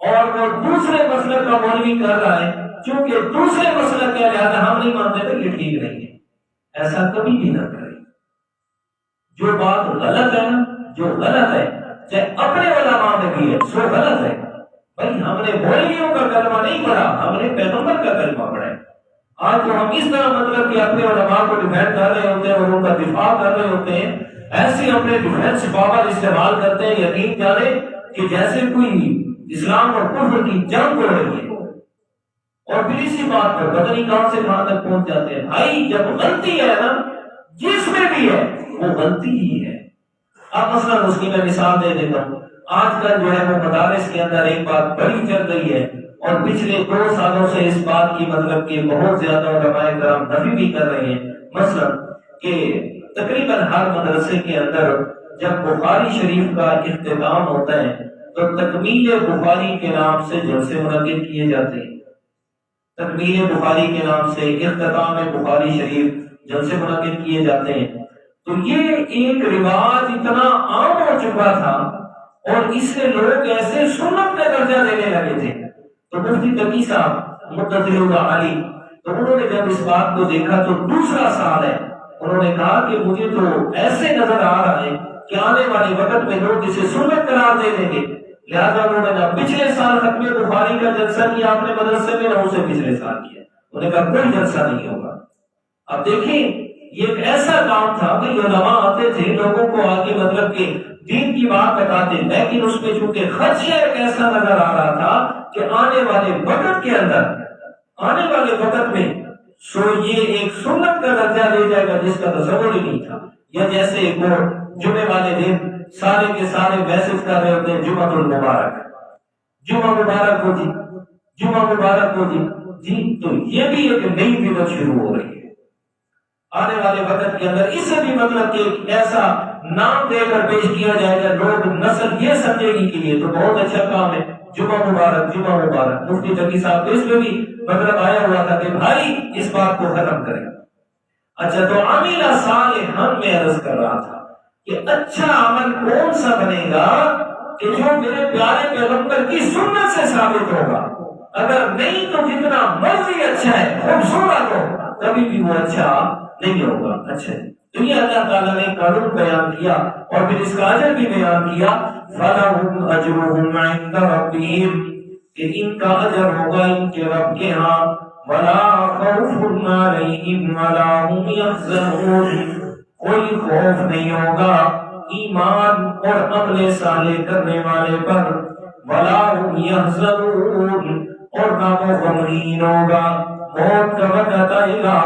اور وہ دوسرے مسلک کا مولوی کر رہا ہے چونکہ دوسرے مسلک کا لہذا ہم نہیں مانتے تو یہ ٹھیک نہیں ہے، ایسا کبھی بھی نہ کریں۔ جو بات غلط ہے نا، جو غلط ہے چاہے اپنے علماء میں بھی ہے سو غلط ہے، بھائی ہم نے مولویوں کا کلمہ نہیں پڑھا، ہم نے پیغمبر کا کلمہ پڑھا ہے۔ آج تو ہم اس طرح مطلب کہ اپنے علماء کو ڈیفینڈ کر رہے ہوتے ہیں اور ان کا دفاع کر رہے ہوتے ہیں، ایسے اپنے ڈیفینس پاور استعمال کرتے ہیں، یقین جانے کہ جیسے کوئی اسلام اور کفر کی جنگ ہو رہی ہے، اور پھر اسی بات پر پتہ نہیں کہاں سے کہاں تک پہنچ جاتے ہیں۔ بھائی جب غلطی ہے نا جس میں بھی ہے وہ غلطی ہی ہے۔ اب مثلا اس کی میں مثال دے دیتا ہوں، آج کل جو ہے وہ مدارس کے اندر ایک بات بڑی چل رہی ہے اور پچھلے 2 سالوں سے اس بات کی مطلب کہ بہت زیادہ علماء کرام نفی بھی کر رہے ہیں، مثلا کہ تقریباً ہر مدرسے کے اندر جب بخاری شریف کا اختتام ہوتا ہے تو تکمیل بخاری کے نام سے جلسے منعقد کیے جاتے ہیں، تکمیل بخاری کے نام سے اختتام بخاری شریف جلسے منعقد کیے جاتے ہیں۔ تو یہ ایک رواج اتنا عام ہو چکا تھا اور اس سے لوگ ایسے سنت کا درجہ دینے لگے تھے۔ تو مفتی تقی صاحب مدثر علی تو انہوں نے جب اس بات کو دیکھا تو دوسرا سال ہے، انہوں نے کہا کہ مجھے تو ایسے نظر آ رہا ہے کہ آنے والے وقت میں لوگ اسے سنت قرار دے دیں گے، لہذا انہوں نے نہ پچھلے سال ختم بخاری کا جلسہ کیا اپنے مدرسے میں، نہ اسے پچھلے سال کیا، انہوں نے کہا کوئی جلسہ نہیں ہوگا۔ اب دیکھیں یہ ایک ایسا کام تھا کہ علماء آتے تھے لوگوں کو آگے مطلب کہ دین کی بات بتاتے، لیکن اس میں چونکہ خدشہ ایک ایسا نظر آ رہا تھا کہ آنے والے وقت کے اندر، آنے والے وقت میں سو یہ ایک سنت کا درجہ لے جائے گا جس کا تصور ہی نہیں تھا۔ یا جیسے وہ جمعے والے دن سارے کے سارے میسج کر رہے ہوتے ہیں جمعہ المبارک، جمعہ مبارک ہو جی، جمعہ مبارک ہو جی، تو یہ بھی ایک نئی بدعت شروع ہو رہی ہے آنے والے وقت کے اندر۔ اسے بھی مطلب کہ ایسا نام دے کر پیش کیا جائے گا لوگ نسل یہ سمجھے گی کہ یہ تو بہت اچھا کام ہے، جمعہ مبارک جمعہ مبارک۔ مفتی تقی صاحب اس میں بھی مطلب آیا ہوا تھا کہ بھائی اس بات کو ختم کریں۔ اچھا تو عامل صالحا میں عرض کر رہا تھا کہ اچھا عمل کون سا بنے گا کہ جو میرے پیارے پیغمبر کی سنت سے ثابت ہوگا، اگر نہیں تو جتنا مرضی اچھا ہے خوبصورت ہو کبھی بھی وہ اچھا نہیں ہوگا۔ اچھا تو یہ اللہ تعالیٰ نے قانون بیان کیا اور پھر اس کا اجر بھی بیان کیا، فَلَهُمْ أَجْرُهُمْ عِنْدَ رَبِّهِمْ، کہ ان کا اجر ہوگا ان کے رب کے ہاں، وَلَا خَوْفٌ عَلَيْهِمْ وَلَا هُمْ يَحْزَنُونَ، کوئی خوف نہیں ہوگا ایمان اور عمل صالح کرنے والے پر، ولا هم يحزنون، اور نہ وہ غمگین ہوگا۔ موت کا وقت آئے گا،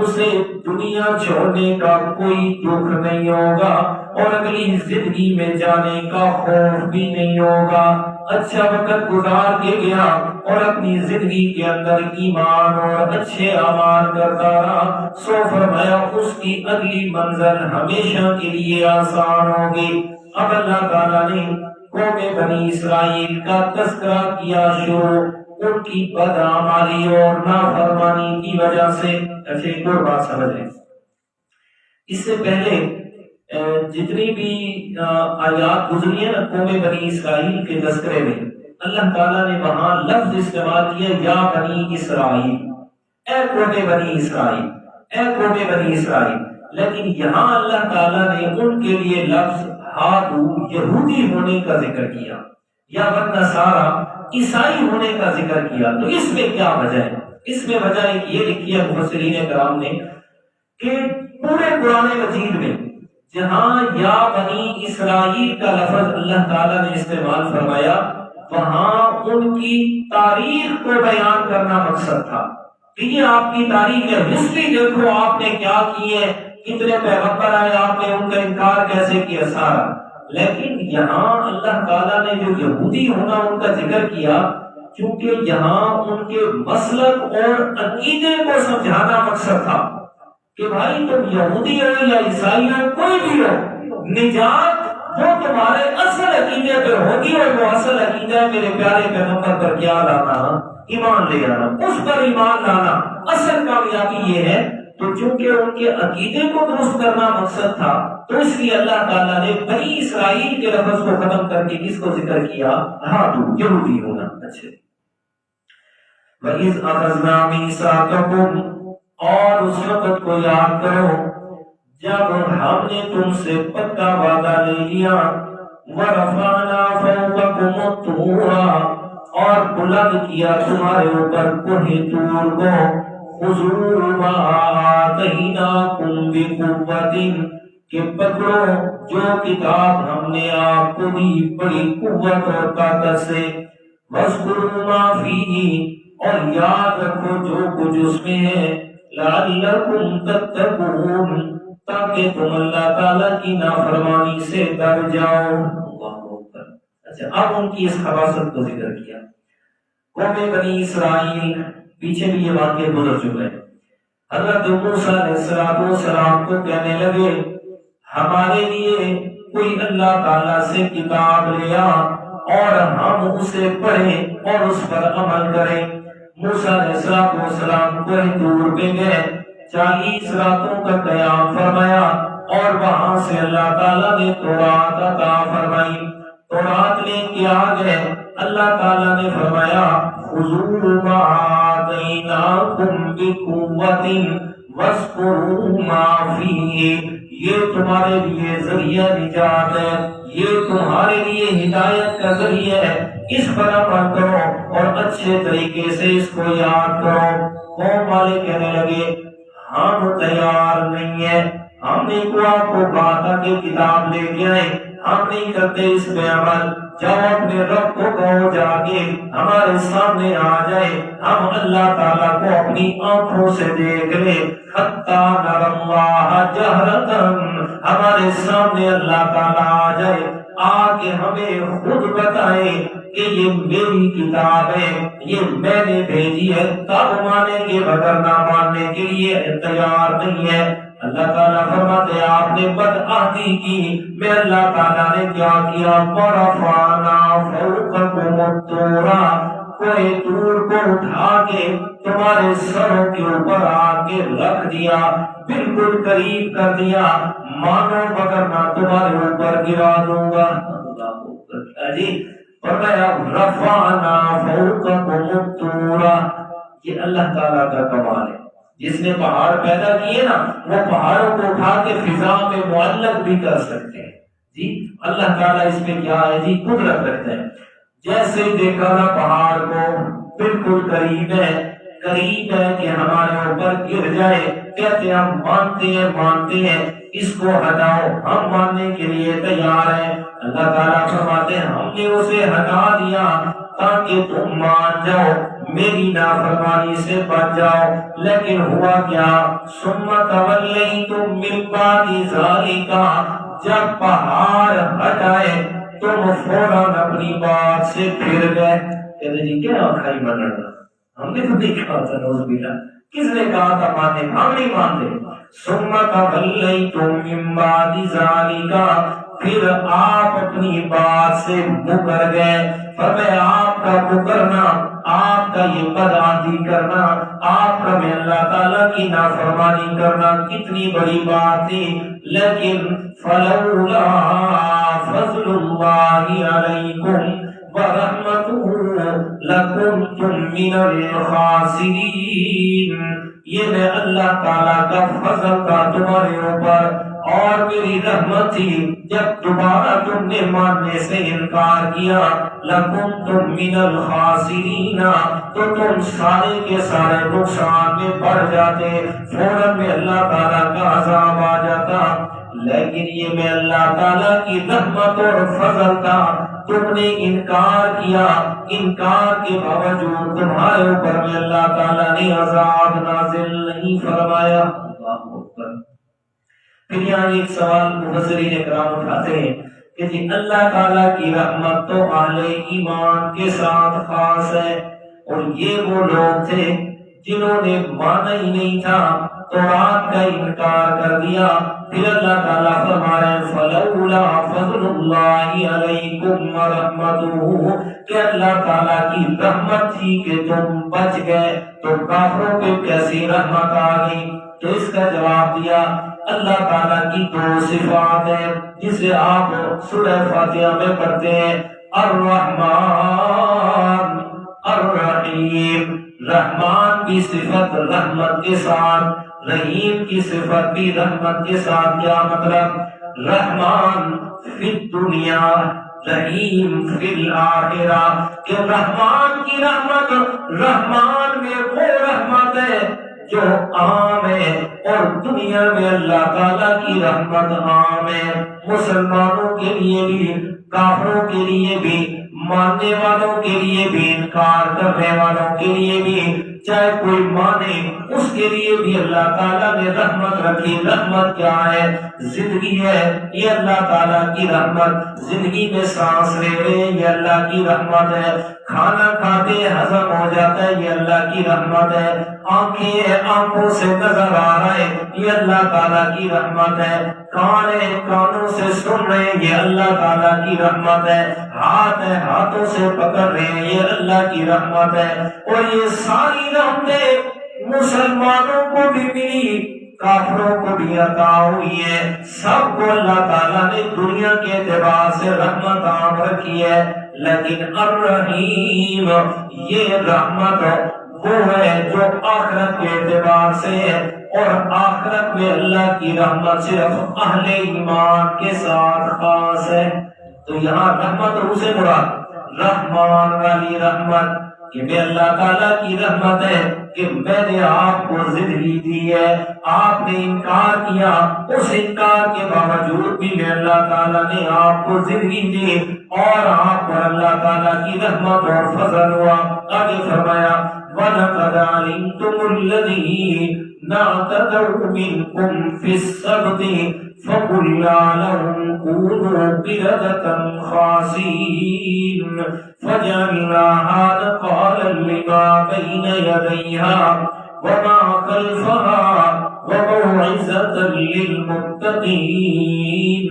اسے دنیا چھوڑنے کا کوئی دکھ نہیں ہوگا اور اگلی زندگی میں جانے کا خوف بھی نہیں ہوگا۔ اچھا وقت گزار کے گیا اور اپنی زندگی کے اندر ایمان اور اچھے اعمال کرتا رہا، سو فرمایا اس کی اگلی منزل ہمیشہ کے لیے آسان ہوگی۔ اب اللہ تعالیٰ نے قوم بنی اسرائیل کا تذکرہ کیا شروع، ان کی بدعمالی اور نافرمانی کی وجہ سے۔ اچھا ایک اور بات سمجھ لیں، اس سے پہلے جتنی بھی آیات گزری ہیں نا قوم بنی اسرائیل کے تذکرے میں، اللہ تعالیٰ نے وہاں لفظ استعمال کیا یا بنی اسرائیل، اے قوم بنی اسرائیل، اے قوم بنی اسرائیل، لیکن یہاں اللہ تعالیٰ نے ان کے لیے لفظ ہادو یہودی ہونے کا ذکر کیا یا والنصارا عیسائی ہونے کا ذکر کیا۔ تو اس میں کیا وجہ ہے؟ اس میں وجہ یہ لکھی ہے مفسرین کرام نے کہ پورے قرآن مجید میں جہاں یا بنی اسرائیل کا لفظ اللہ تعالیٰ نے استعمال فرمایا، وہاں ان کی تاریخ کو بیان کرنا مقصد تھا کہ یہ آپ کی تاریخ ہے، ہسٹری دیکھو آپ نے کیا کی ہے، کتنے پیغمبر آئے، آپ نے ان کا انکار کیسے کیا سارا۔ لیکن یہاں اللہ تعالیٰ نے جو یہودی ہونا ان کا ذکر کیا، کیونکہ یہاں ان کے مسلک اور عقیدے کو سمجھانا مقصد تھا کہ بھائی تم یہودی ہو یا عیسائی ہو، کوئی بھی ہو، نجات وہ تمہارے اصل عقیدے پر ہوگی، اور وہ اصل عقیدہ ہے میرے پیارے پیغمبر پر کیا لانا، ایمان لے آنا، اس پر ایمان لانا، اصل کامیابی یہ ہے۔ تو چونکہ ان کے عقیدے کو درست کرنا مقصد تھا، تو اس لیے اللہ تعالیٰ نے بنی اسرائیل کے لفظ کو ختم کر کے کس کو ذکر کیا؟ ہادو یہودی ہونا۔ اچھے وَإِذْ أَخَذْنَا مِيثَاقَكُمْ، اور اس وقت کو یاد کرو جب ہم نے تم سے پکا وعدہ لے لیا، وَرَفَعْنَا فَوْقَكُمُ الطُّورَ، اور بلند کیا تمہارے اوپر کوہ طور کو، خُذُوا مَا آتَيْنَاكُمْ بِقُوَّةٍ، کہ پکڑو جو کتاب ہم نے آپ کو دی بڑی قوت اور طاقت سے، وَاذْكُرُوا مَا فِيهِ، اور یاد رکھو جو کچھ اس میں ہے، لَعَلَّكُمْ تَتَّقُونَ، تاکہ تم اللہ تعالیٰ کی نافرمانی سے ڈر جاؤ۔ اللہ اکبر۔ اچھا اب ان کی اس خباثت کو ذکر کیا۔ قوم بنی اسرائیل، پیچھے بھی یہ واقعہ گزر چکا ہے، حضرت موسیٰ علیہ السلام کو کہنے لگے ہمارے لیے کوئی اللہ تعالیٰ سے کتاب لیا اور ہم اسے پڑھیں اور اس پر عمل کریں۔ موسیٰ علیہ السلام کوہ طور پہ گئے، 40 راتوں کا قیام فرمایا، اور وہاں سے اللہ تعالیٰ نے تورات عطا فرمائی۔ تورات لے کے آ گئے، اللہ تعالیٰ نے فرمایا خُذُوا مَا آتَيْنَاكُمْ بِقُوَّةٍ وَاذْكُرُوا مَا فِيهِ، یہ تمہارے لیے ذریعہ نجات ہے، یہ تمہارے لیے ہدایت کا ذریعہ ہے، اس پر عمل کرو اور اچھے طریقے سے اس کو یاد کرو۔ قوم والے کہنے لگے ہم تیار نہیں ہیں، ہم نہیں کو آپ کو بات کہ کتاب لے کے آئے، ہم نہیں کرتے اس میں عمل، جاؤ اپنے رب کو کہو جا کے ہمارے سامنے آ جائے، ہم اللہ تعالیٰ کو اپنی آنکھوں سے دیکھ لے، حتیٰ نر اللہ جہرتاً، ہمارے سامنے اللہ تعالیٰ آ جائے، آ کے ہمیں خود بتائے کہ یہ میری کتاب ہے، یہ میں نے بھیجی ہے، تب مانیں گے، مگر نہ ماننے کے لیے تیار نہیں ہے۔ اللہ تعالیٰ فرماتے ہیں آپ نے بدعہدی کی، میں اللہ تعالیٰ نے کیا کیا؟ وَرَفَعْنَا فَوْقَكُمُ الطُّورَ، کوہ طور کو اٹھا کے تمہارے سروں کے اوپر آ کے رکھ دیا، بالکل قریب کر دیا، مانو مگر نہ تمہارے اوپر گرا دوں گا۔ اللہ جی فرمایا رفعنا فوقکم الطور، یہ اللہ تعالیٰ کا کمال ہے، جس نے پہاڑ پیدا کیے نا، وہ پہاڑوں کو اٹھا کے فضا میں معلق بھی کر سکتے ہیں۔ جی اللہ تعالیٰ اس میں کیا ہے جی؟ قدرت رکھتے ہیں۔ جیسے دیکھا نا پہاڑ کو، بالکل قریب ہے کہ ہمارے اوپر گر جائے، کہتے ہیں ہم مانتے ہیں اس کو ہٹاؤ، ہم ماننے کے لیے تیار ہیں۔ اللہ تعالیٰ فرماتے ہیں ہم نے اسے ہٹا دیا تاکہ تم مان جاؤ، میری نافرمانی سے بچ جاؤ، لیکن ہوا کیا؟ ثم تولیتم من بعد ذلک، جب پہاڑ ہٹائے تم فوراً اپنی بات سے پھر گئے۔ کہتے جی کیا کھائی بننا، ہم نے تو نہیں کہا تھا، نعوذ باللہ، کس نے کہا تھا ماننے، ہم نہیں مانتے۔ ثم تولیتم من بعد ذلک، پھر آپ اپنی بات سے مکر گئے۔ فرمایا آپ کا مکرنا، آپ کا یہ بدعہدی کرنا، آپ کا میں اللہ تعالیٰ کی نافرمانی کرنا کتنی بڑی بات تھی، لیکن فلولا فضل اللہ علیکم ورحمتہ لکنتم من الخاسرین، یہ میں اللہ تعالیٰ کا فضل تھا تمہارے اوپر اور میری رحمت تھی، جب دوبارہ تم نے ماننے سے انکار کیا، لکنتم من الخاسرین، تو تم سارے کے سارے نقصان میں پڑ جاتے، فوراً میں اللہ تعالیٰ کا عذاب آ جاتا۔ لیکن یہ میں اللہ تعالیٰ کی رحمت اور فضل تھا، تم نے انکار کیا، انکار کے باوجود تمہارے اوپر میں اللہ تعالیٰ نے عذاب نازل نہیں فرمایا۔ اللہ اکبر۔ پھر یہاں ایک سوال مفسرین اکرام اٹھاتے ہیں کہ جی اللہ تعالیٰ کی رحمت تو اہل ایمان کے ساتھ خاص ہے، اور یہ وہ لوگ تھے جنہوں نے مانا ہی نہیں تھا، تورات کا انکار کر دیا۔ پھر اللہ تعالیٰ فرما رہے ہیں فلولا فضل اللہ علیکم ورحمتہ، کہ اللہ تعالیٰ کی رحمت تھی کہ تم بچ گئے، تو کافروں پہ کیسی رحمت آ گئی؟ تو اس کا جواب دیا اللہ تعالیٰ کی دو صفات ہیں جسے آپ سورہ فاتحہ میں پڑھتے ہیں، الرحمن الرحیم۔ رحمان کی صفت رحمت کے ساتھ، رحیم کی صفت بھی رحمت کے ساتھ۔ کیا مطلب؟ رحمان فی الدنیا، رحیم فی الآخرہ، کہ رحمان کی رحمت، رحمان میں وہ رحمت ہے جو عام ہے، اور دنیا میں اللہ تعالیٰ کی رحمت عام ہے، مسلمانوں کے لیے بھی، کافروں کے لیے بھی، ماننے والوں کے لیے بھی، انکار کرنے والوں کے لیے بھی، چاہے کوئی مانے اس کے لیے بھی اللہ تعالیٰ نے رحمت رکھی۔ رحمت کیا ہے؟ زندگی ہے، یہ اللہ تعالیٰ کی رحمت۔ زندگی میں سانس لے رہے، یہ اللہ کی رحمت ہے۔ کھانا کھاتے ہضم ہو جاتا ہے، یہ اللہ کی رحمت ہے۔ آنکھیں آنکھوں سے نظر آ رہا ہے، یہ اللہ تعالیٰ کی رحمت ہے۔ کان ہے، کانوں سے سن رہے ہیں، یہ اللہ تعالیٰ کی رحمت ہے۔ ہاتھ ہے، ہاتھوں سے پکڑ رہے ہیں، یہ اللہ کی رحمت ہے۔ اور یہ ساری رحمتیں مسلمانوں کو بھی ملی، کافروں کو بھی عطا ہوئی ہے، سب کو اللہ تعالیٰ نے دنیا کے اعتبار سے رحمت عام رکھی ہے۔ لیکن الرحیم، یہ رحمت وہ ہے جو آخرت کے اعتبار سے ہے، اور آخرت میں اللہ کی رحمت صرف اہل ایمان کے ساتھ خاص ہے۔ تو یہاں رحمت اور اسے مراد رحمان والی رحمت، کہ میں اللہ تعالیٰ کی رحمت ہے کہ میں نے آپ کو زندگی دی ہے، آپ نے انکار کیا، اس انکار کے باوجود بھی میں اللہ تعالیٰ نے آپ کو زندگی دی، اور آپ پر اللہ تعالیٰ کی رحمت اور فضل ہوا۔ آگے فرمایا وَلَقَدْ عَلِمْتُمُ الَّذِينَ اعْتَدَوْا مِنْكُمْ فِي السَّبْتِ فَقُلْنَا لَهُمْ كُونُوا قِرَدَةً خَاسِئِينَ فَجَعَلْنَاهَا نَكَالًا لِمَا بَيْنَ يَدَيْهَا وَمَا خَلْفَهَا وَمَوْعِظَةً لِلْمُتَّقِينَ۔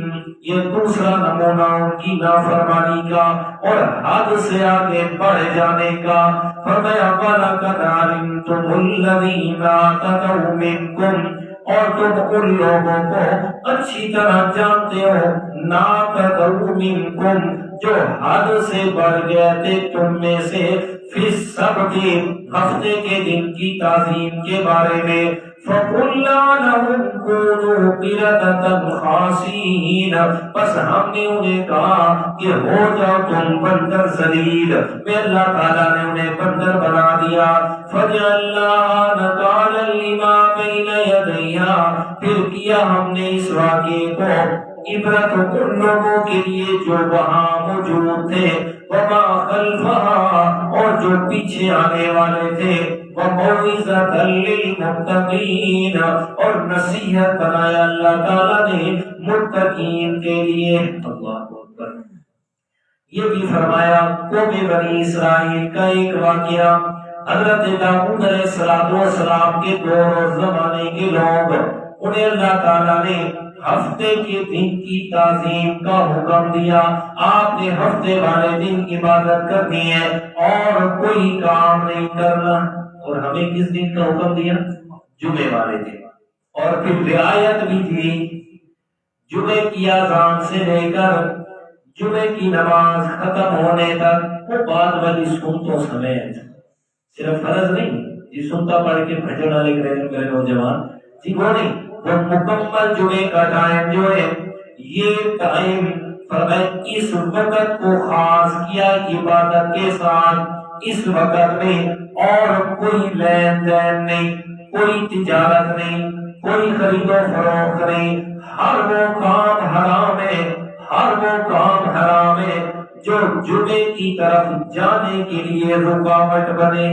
یہ دوسرا نمونہ ان کی نافرمانی کا اور حد سے آگے بڑھ جانے کا۔ فرمایا وَلَقَدْ عَلِمْتُمُ الَّذِينَ اعْتَدَوْا مِنْكُمْ، اور تم ان لوگوں کو اچھی طرح جانتے ہو، نَعْتَدَوْا مِنْكُمْ، جو حد سے بڑھ گئے تھے تم میں سے، فِي السَّبْتِ، ہفتے کے دن کی تعظیم کے بارے میں، فَقُلْنَا لَهُمْ كُونُوا قِرَدَةً خَاسِئِينَ، بس ہم نے انہیں کہا کہ ہو جاؤ تم بندر ذلیل۔ میں اللہ تعالیٰ نے انہیں بندر بنا دیا۔ فَجَعَلْنَاهَا نَكَالًا لِمَا بَيْنَ يَدَيْهَا دیا. پھر کیا ہم نے اس واقعے کو عبرت ان لوگوں کے لیے جو وہاں موجود تھے, وما خلفہا, اور جو پیچھے آنے والے تھے, وموعظۃ للمتقین, اور نصیحت بنایا اللہ تعالیٰ نے متقین کے لیے. اللہ اکبر. یہ بھی فرمایا قوم بنی اسرائیل کا ایک واقعہ. حضرت داؤد علیہ السلام کے دور اور زمانے کے لوگ, انہیں اللہ تعالیٰ نے ہفتے کے دن کی تعظیم کا حکم دیا. آپ نے ہفتے والے دن عبادت کرنی ہے اور کوئی کام نہیں کرنا. اور ہمیں کس دن کا حکم دیا؟ جمعے والے دن. اور پھر رعایت بھی تھی, جمعے کی اذان سے لے کر جمعے کی نماز ختم ہونے تک وہ بعد والی سنتوں سمیت, صرف فرض نہیں جی سنتا پڑھ کے بھجن والے میرے نوجوان جی وہ نہیں, وہ مکمل جمعے کا ٹائم جو ہے یہ ٹائم اس وقت کو خاص کیا عبادت کے ساتھ. اس وقت میں اور کوئی لین دین نہیں, کوئی تجارت نہیں, کوئی خرید و فروخت نہیں. ہر وہ کام حرام ہے, ہر وہ کام حرام ہے جو جمعے کی طرف جانے کے لیے رکاوٹ بنے.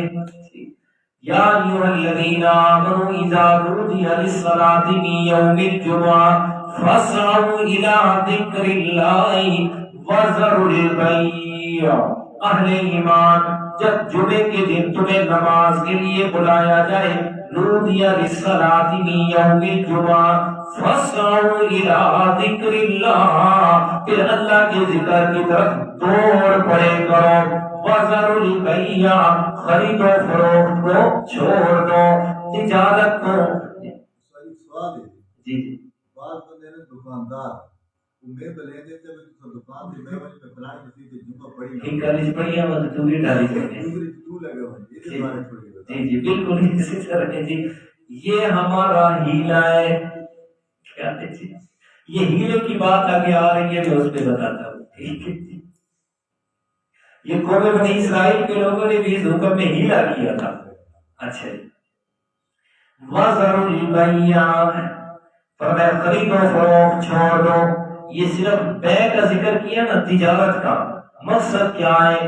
یا ایھا الذین آمنوا اذا نودی للصلاۃ من یوم الجمعہ فاسعوا الی ذکر اللہ وذروا البیع. اہل ایمان, جب جمعے کے دن تمہیں نماز کے لیے بلایا جائے, نودی للصلاۃ من یوم الجمعہ فاسعوا الی ذکر اللہ, پھر اللہ کے ذکر کی طرف دوڑ پڑے کرو. وذروا البیع, خرید و فروخت کو چھوڑ دو, تجارت کو. سوال ہے جی جی, بعض بندے نے دکاندار امید لے دیتے ہیں دکان دی میں وجہ فلاں کسی کی جمعہ پڑھی ایک کالج پڑھی ہے مطلب دوسری ڈالی پڑھی دوسری تو لگے ہوئے اس بارے تھوڑی بتا. جی جی بالکل اسی طرح ہے جی. یہ ہمارا ہیلا ہے. کیا ہے جی, یہ ہیلے کی بات آگے آ رہی ہے, میں اس پہ بتاتا ہوں. ٹھیک ہے جی. یہ قوم بنی اسرائیل کے لوگوں نے بھی اس حکم میں ہیلا کیا تھا. اچھا جی. وذروا البیع, فرمایا خرید و فروخت چھوڑ دو. یہ صرف بیع کا ذکر کیا نا, تجارت کا. مقصد کیا ہے؟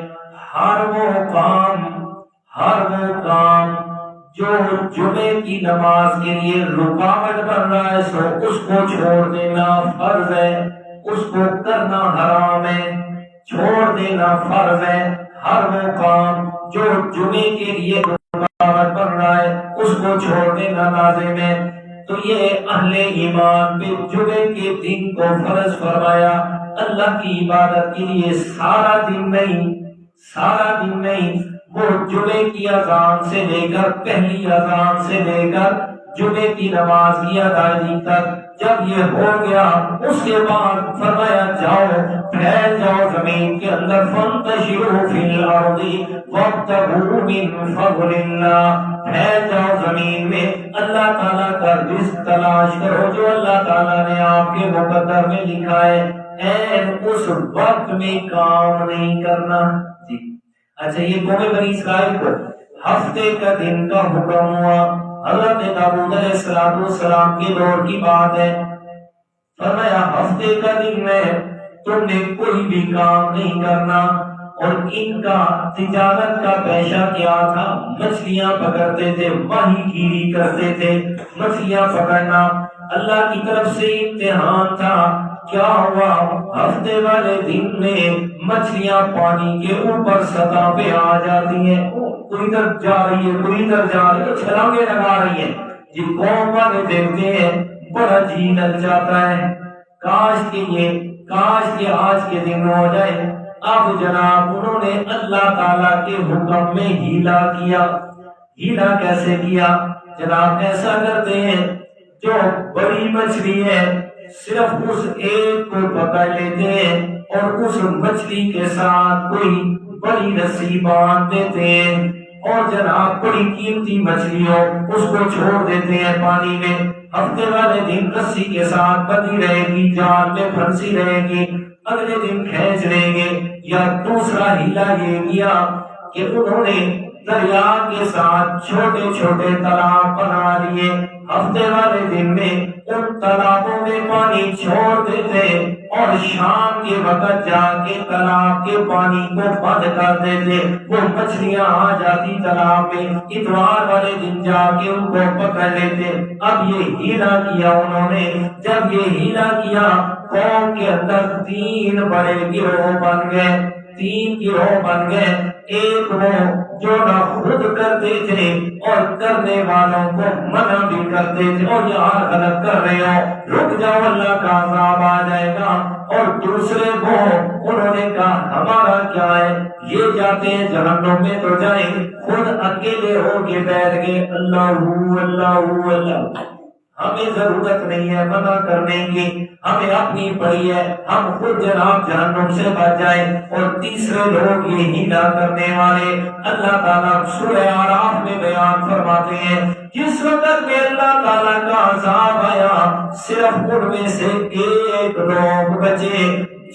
ہر وہ کام جو جمعے کی نماز کے لیے رکاوٹ بن رہا ہے سو اس کو چھوڑ دینا فرض ہے, اس کو کرنا حرام ہے, چھوڑ دینا فرض ہے. ہر وہ کام جو جمعے کے لیے رکاوٹ بن رہا ہے اس کو چھوڑ دینا لازم ہے. تو یہ اہل ایمان پہ جمعے کے دن کو فرض فرمایا اللہ کی عبادت کے لیے. سارا دن نہیں, وہ جمعے کی اذان سے لے کر, پہلی اذان سے لے کر جمعے کی نماز کی ادائیگی تک. جب یہ ہو گیا اس کے بعد فرمایا جاؤ, پھیل جاؤ زمین کے اندر. فانتشروا فی الارض وابتغوا من فضل اللہ, پھیل جاؤ زمین میں, اللہ تعالیٰ کا رزق تلاش کرو جو اللہ تعالیٰ نے آپ کے مقدر میں لکھا ہے. اس وقت میں کام نہیں کرنا. جی اچھا, یہ قوم بنی اسرائیل کو ہفتے کا دن کا حکم ہوا. حضرت داؤد علیہ السلام کے دور کی بات ہے. فرمایا ہفتے کا دن میں تم نے کوئی بھی کام نہیں کرنا. اور ان کا تجارت کا پیشہ کیا تھا؟ مچھلیاں پکڑتے تھے, ماہی گیری کرتے تھے. مچھلیاں پکڑنا اللہ کی طرف سے امتحان تھا. کیا ہوا؟ ہفتے والے دن میں مچھلیاں پانی کے اوپر سطح پہ آ جاتی ہیں, کوئی ادھر جا رہی ہے کوئی ادھر جا رہی ہے, چھلانگیں لگا رہی ہیں. جن قوم والے دیکھتے ہیں بڑا جی لگ جاتا ہے, کاش کہ آج کے دن ہو جائے. اب جناب انہوں نے اللہ تعالیٰ کے حکم میں ہیلا کیا. ہیلا کیسے کیا جناب؟ ایسا کرتے ہیں جو بڑی مچھلی ہے صرف اس ایک کو پکڑ لیتے ہیں اور اس مچھلی کے ساتھ کوئی بڑی رسی باندھ دیتے ہیں, اور جناب بڑی قیمتی مچھلی ہو اس کو چھوڑ دیتے ہیں پانی میں. ہفتے والے دن رسی کے ساتھ بندھی رہے گی, جال میں پھنسی رہے گی, اگلے دن کھینچ لیں گے. یا دوسرا ہیلا یہ کیا کہ انہوں نے دریا کے ساتھ چھوٹے چھوٹے تالاب بنا لیے، ہفتے والے دن میں ان تالابوں میں پانی چھوڑ دیتے اور شام کے وقت جا کے تالاب کے پانی کو بند کر دیتے، وہ مچھلیاں آ جاتی تالاب میں، اتوار والے دن جا کے ان کو پکڑ لیتے۔ اب یہ ہیلا کیا انہوں نے، جب یہ ہیلا کیا قوم کے اندر 3 بڑے گروہ بن گئے، 3 گروہ بن گئے۔ ایک وہ جو نہ خود کرتے تھے اور کرنے والوں کو منع بھی کرتے تھے، اور یار غلط کر رہے ہو، رک جاؤ اللہ کا عذاب آ جائے گا۔ اور دوسرے کو انہوں نے کہا ہمارا کیا ہے، یہ جاتے ہیں جہنم میں تو جائیں، خود اکیلے ہو کے بیٹھ گئے، اللہ اللہ اللہ، ہمیں ضرورت نہیں ہے منع کرنے کی، ہمیں اپنی پڑی ہے، ہم خود جناب جہنم سے بچ جائیں۔ اور تیسرے لوگ یہ ہیلا کرنے والے اللہ تعالیٰ سورہ اعراف میں بیان فرماتے ہیں، جس وقت میں اللہ تعالیٰ کا عذاب آیا صرف ان میں سے ایک لوگ بچے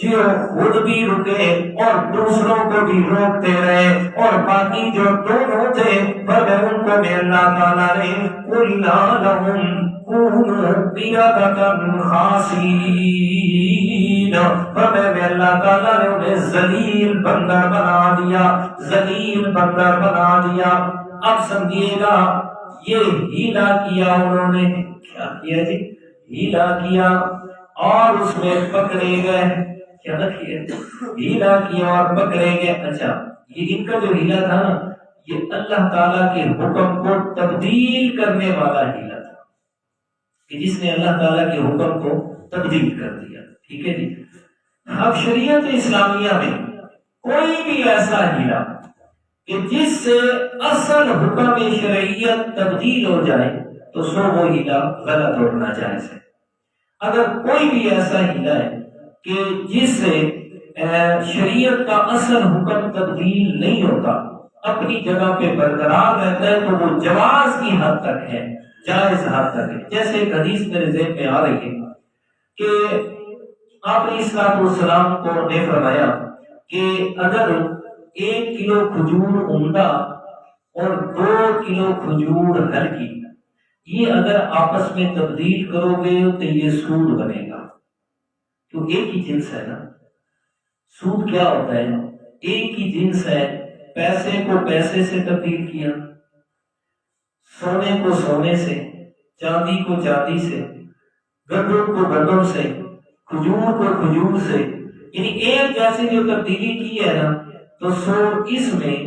جو خود بھی رکے اور دوسروں کو بھی روکتے رہے، اور باقی جو دونوں تھے پر ان کو بھی اللہ تعالیٰ نے قُلْنَا لَهُمْ كُونُوا قِرَدَةً خَاسِئِينَ، فرمایا اللہ تعالیٰ نے انہیں ذلیل بندر بنا دیا، ذلیل بندر بنا دیا۔ اب سمجھیے گا یہ ہیلا کیا انہوں نے، کیا کیا جی؟ ہیلا کیا اور اس میں پکڑے گئے، کیا کیا؟ ہیلا کیا اور پکڑے گئے۔ اچھا یہ ان کا جو ہیلا تھا نا، یہ اللہ تعالیٰ کے حکم کو تبدیل کرنے والا ہیلا تھا، کہ جس نے اللہ تعالیٰ کے حکم کو تبدیل کر دیا، ٹھیک ہے جی۔ اب شریعت اسلامیہ میں کوئی بھی ایسا ہیلا کہ جس سے اصل حکم شرعیت تبدیل ہو جائے تو سو وہ ہیلا غلط اور ناجائز ہے۔ اگر کوئی بھی ایسا ہیلا ہے کہ جس سے شریعت کا اصل حکم تبدیل نہیں ہوتا، اپنی جگہ پہ برقرار رہتا ہے، تو وہ جواز کی حد تک ہے، جائز حد تک ہے۔ جیسے ایک حدیث میرے ذہن میں آ رہی ہے کہ آپ نے السلام کو نے فرمایا کہ اگر 1 کلو کھجور عمدہ اور 2 کلو کھجور ہلکی، یہ اگر آپس میں تبدیل کرو گے تو یہ سود بنے گا، تو ایک ہی جنس ہے نا۔ سود کیا ہوتا ہے؟ ایک ہی جنس ہے، پیسے کو پیسے سے تبدیل کیا، سونے کو سونے سے، چاندی کو چاندی سے، گندم کو گندم سے، کھجور کو کھجور سے، یعنی ایک جیسی جو تبدیلی کی ہے نا، تو سو اس میں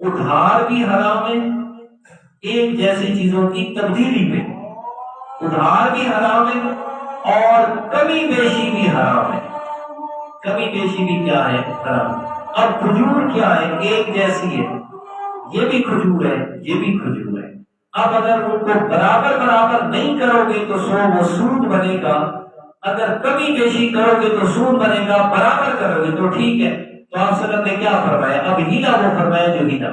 ادھار بھی حرام ہے، ایک جیسی چیزوں کی تبدیلی پہ ادھار بھی حرام ہے اور کمی بیشی بھی حرام ہے۔ کمی بیشی بھی کیا ہے؟ حرام۔ اب کھجور کیا ہے؟ ایک جیسی ہے، یہ بھی کھجور ہے، یہ بھی کھجور ہے۔ اب اگر ان کو برابر برابر نہیں کرو گے تو سو وہ سود بنے گا، اگر کمی بیشی کرو گے تو سود بنے گا، برابر کرو گے تو ٹھیک ہے۔ تو آپ صلی اللہ علیہ وسلم نے کیا فرمایا؟ اب ہیلا وہ فرمایا جو ہیلا،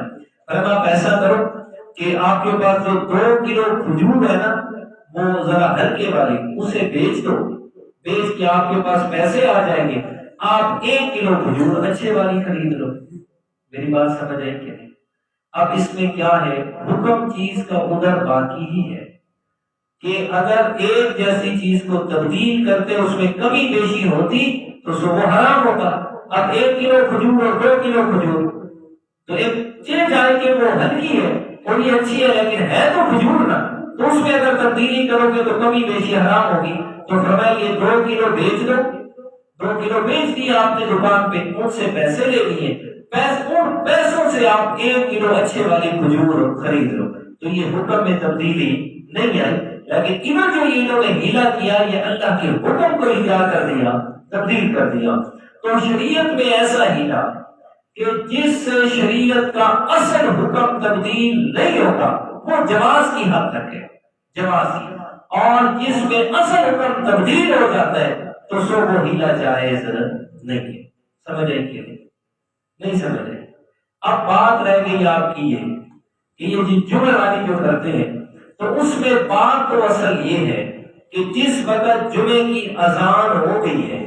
اگر آپ ایسا کرو کہ آپ کے پاس جو 2 کلو کھجور ہے نا، وہ ذرا ہلکے والی اسے بیچ دو، بیچ کے آپ کے پاس پیسے آ جائیں گے، آپ 1 کلو کھجور اچھے والی خرید لو۔ میری بات سمجھ آئی کہ نہیں؟ اب اس میں کیا ہے؟ حکم چیز کا ادھر باقی ہی ہے کہ اگر ایک جیسی چیز کو تبدیل کرتے اس میں کمی بیشی ہوتی تو سو وہ حرام ہوتا۔ اب 1 کلو کھجور اور 2 کلو کھجور، تو ایک چیز آئے کہ وہ ہلکی ہے اور یہ اچھی ہے لیکن ہے تو کھجور نا، تو اس میں اگر تبدیلی کرو گے تو کمی بیشی حرام ہوگی۔ تو فرمایا یہ 2 کلو بیچ دو، 2 کلو بیچ دیا آپ نے دکان پہ، ان سے پیسے لے لیے، ان پیسوں سے آپ 1 کلو اچھے والی کھجور خرید لو، تو یہ حکم میں تبدیلی نہیں آئی۔ لیکن انہوں جو انہوں نے ہیلا کیا، یہ اللہ کے حکم کو ہیلا کر دیا، تبدیل کر دیا۔ تو شریعت میں ایسا ہیلا کہ جس سے شریعت کا اصل حکم تبدیل نہیں ہوتا، وہ جواز کی حد تک ہے، جواز کی، اور جس میں اصل حکم تبدیل ہو جاتا ہے تو سو وہ ہیلا جائز نہیں ہے۔ سمجھ آئی کہ نہیں سمجھ رہے؟ اب بات رہ گئی آپ کی یہ کہ یہ جی جمعہ والی جو کرتے ہیں، تو اس میں بات تو اصل یہ ہے کہ جس وقت جمعے کی اذان ہو گئی ہے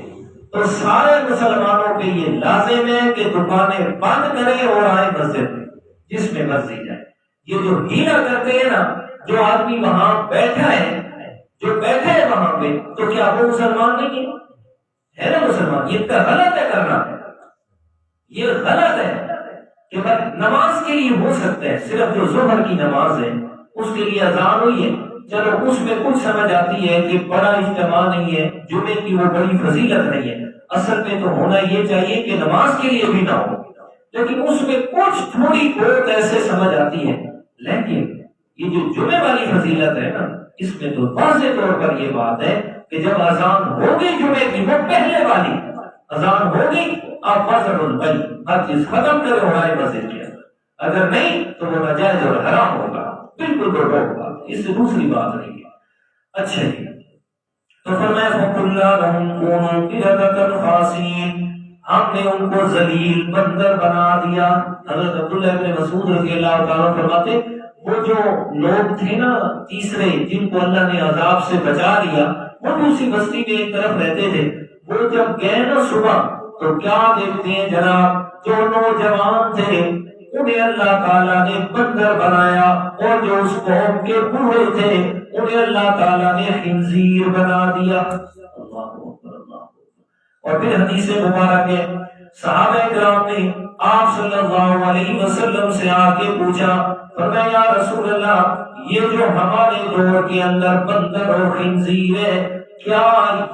تو سارے مسلمانوں پہ یہ لازم ہے کہ دکانیں بند کریں اور آئیں مسجد میں۔ جس میں مرضی جائے. یہ جو ہیلا کرتے ہیں نا، جو آدمی وہاں بیٹھا ہے، جو بیٹھا ہے وہاں پہ، تو کیا وہ مسلمان نہیں ہے نا مسلمان؟ یہ تو غلط ہے کرنا، یہ غلط ہے کہ بس نماز کے لیے ہو سکتا ہے، صرف جو ظہر کی نماز ہے اس کے لیے اذان ہوئی ہے، چلو اس میں کچھ سمجھ آتی ہے کہ بڑا اجتماع نہیں ہے، جمعے کی وہ بڑی فضیلت نہیں ہے. اصل میں تو ہونا یہ چاہیے کہ نماز کے لیے بھی نہ ہو، لیکن اس میں کچھ تھوڑی بہت ایسے سمجھ آتی ہے. لیکن یہ جو جمعے والی فضیلت ہے نا، اس میں تو واضح طور پر یہ بات ہے کہ جب اذان ہوگی جمعے کی، وہ پہلے والی اذان ہوگی، آپ فضل البئی ہر چیز ختم کرے ہمارے مسجد کے اندر. اگر نہیں تو وہ ناجائز اور حرام ہوگا، بالکل تو ہوگا، اس سے دوسری بات نہیں ہے. اچھا جی، تو فرمایا فَقُلْنَا لَهُمْ كُونُوا قِرَدَةً خَاسِئِينَ، ہم نے ان کو ذلیل بندر بنا دیا. حضرت عبداللہ ابن مسعود رضی اللہ تعالیٰ فرماتے وہ جو لوگ تھے نا تیسرے جن کو اللہ نے عذاب سے بچا لیا، وہ دوسری بستی میں ایک طرف رہتے تھے. وہ جب گئے نا صبح تو کیا دیکھتے ہیں جناب، جو نوجوان تھے انہیں اللہ تعالیٰ نے بندر بنایا، اور جو اس قوم کے بوڑھے تھے انہیں اللہ تعالیٰ نے خنزیر بنا دیا. اللہ اکبر، اللہ اکبر. اور پھر حدیث مبارک ہے، صحابہ کرام نے آپ صلی اللہ علیہ وسلم سے آ کے پوچھا، فرمایا یا رسول اللہ، یہ جو ہمارے دور کے اندر بندر اور خنزیر ہے، کیا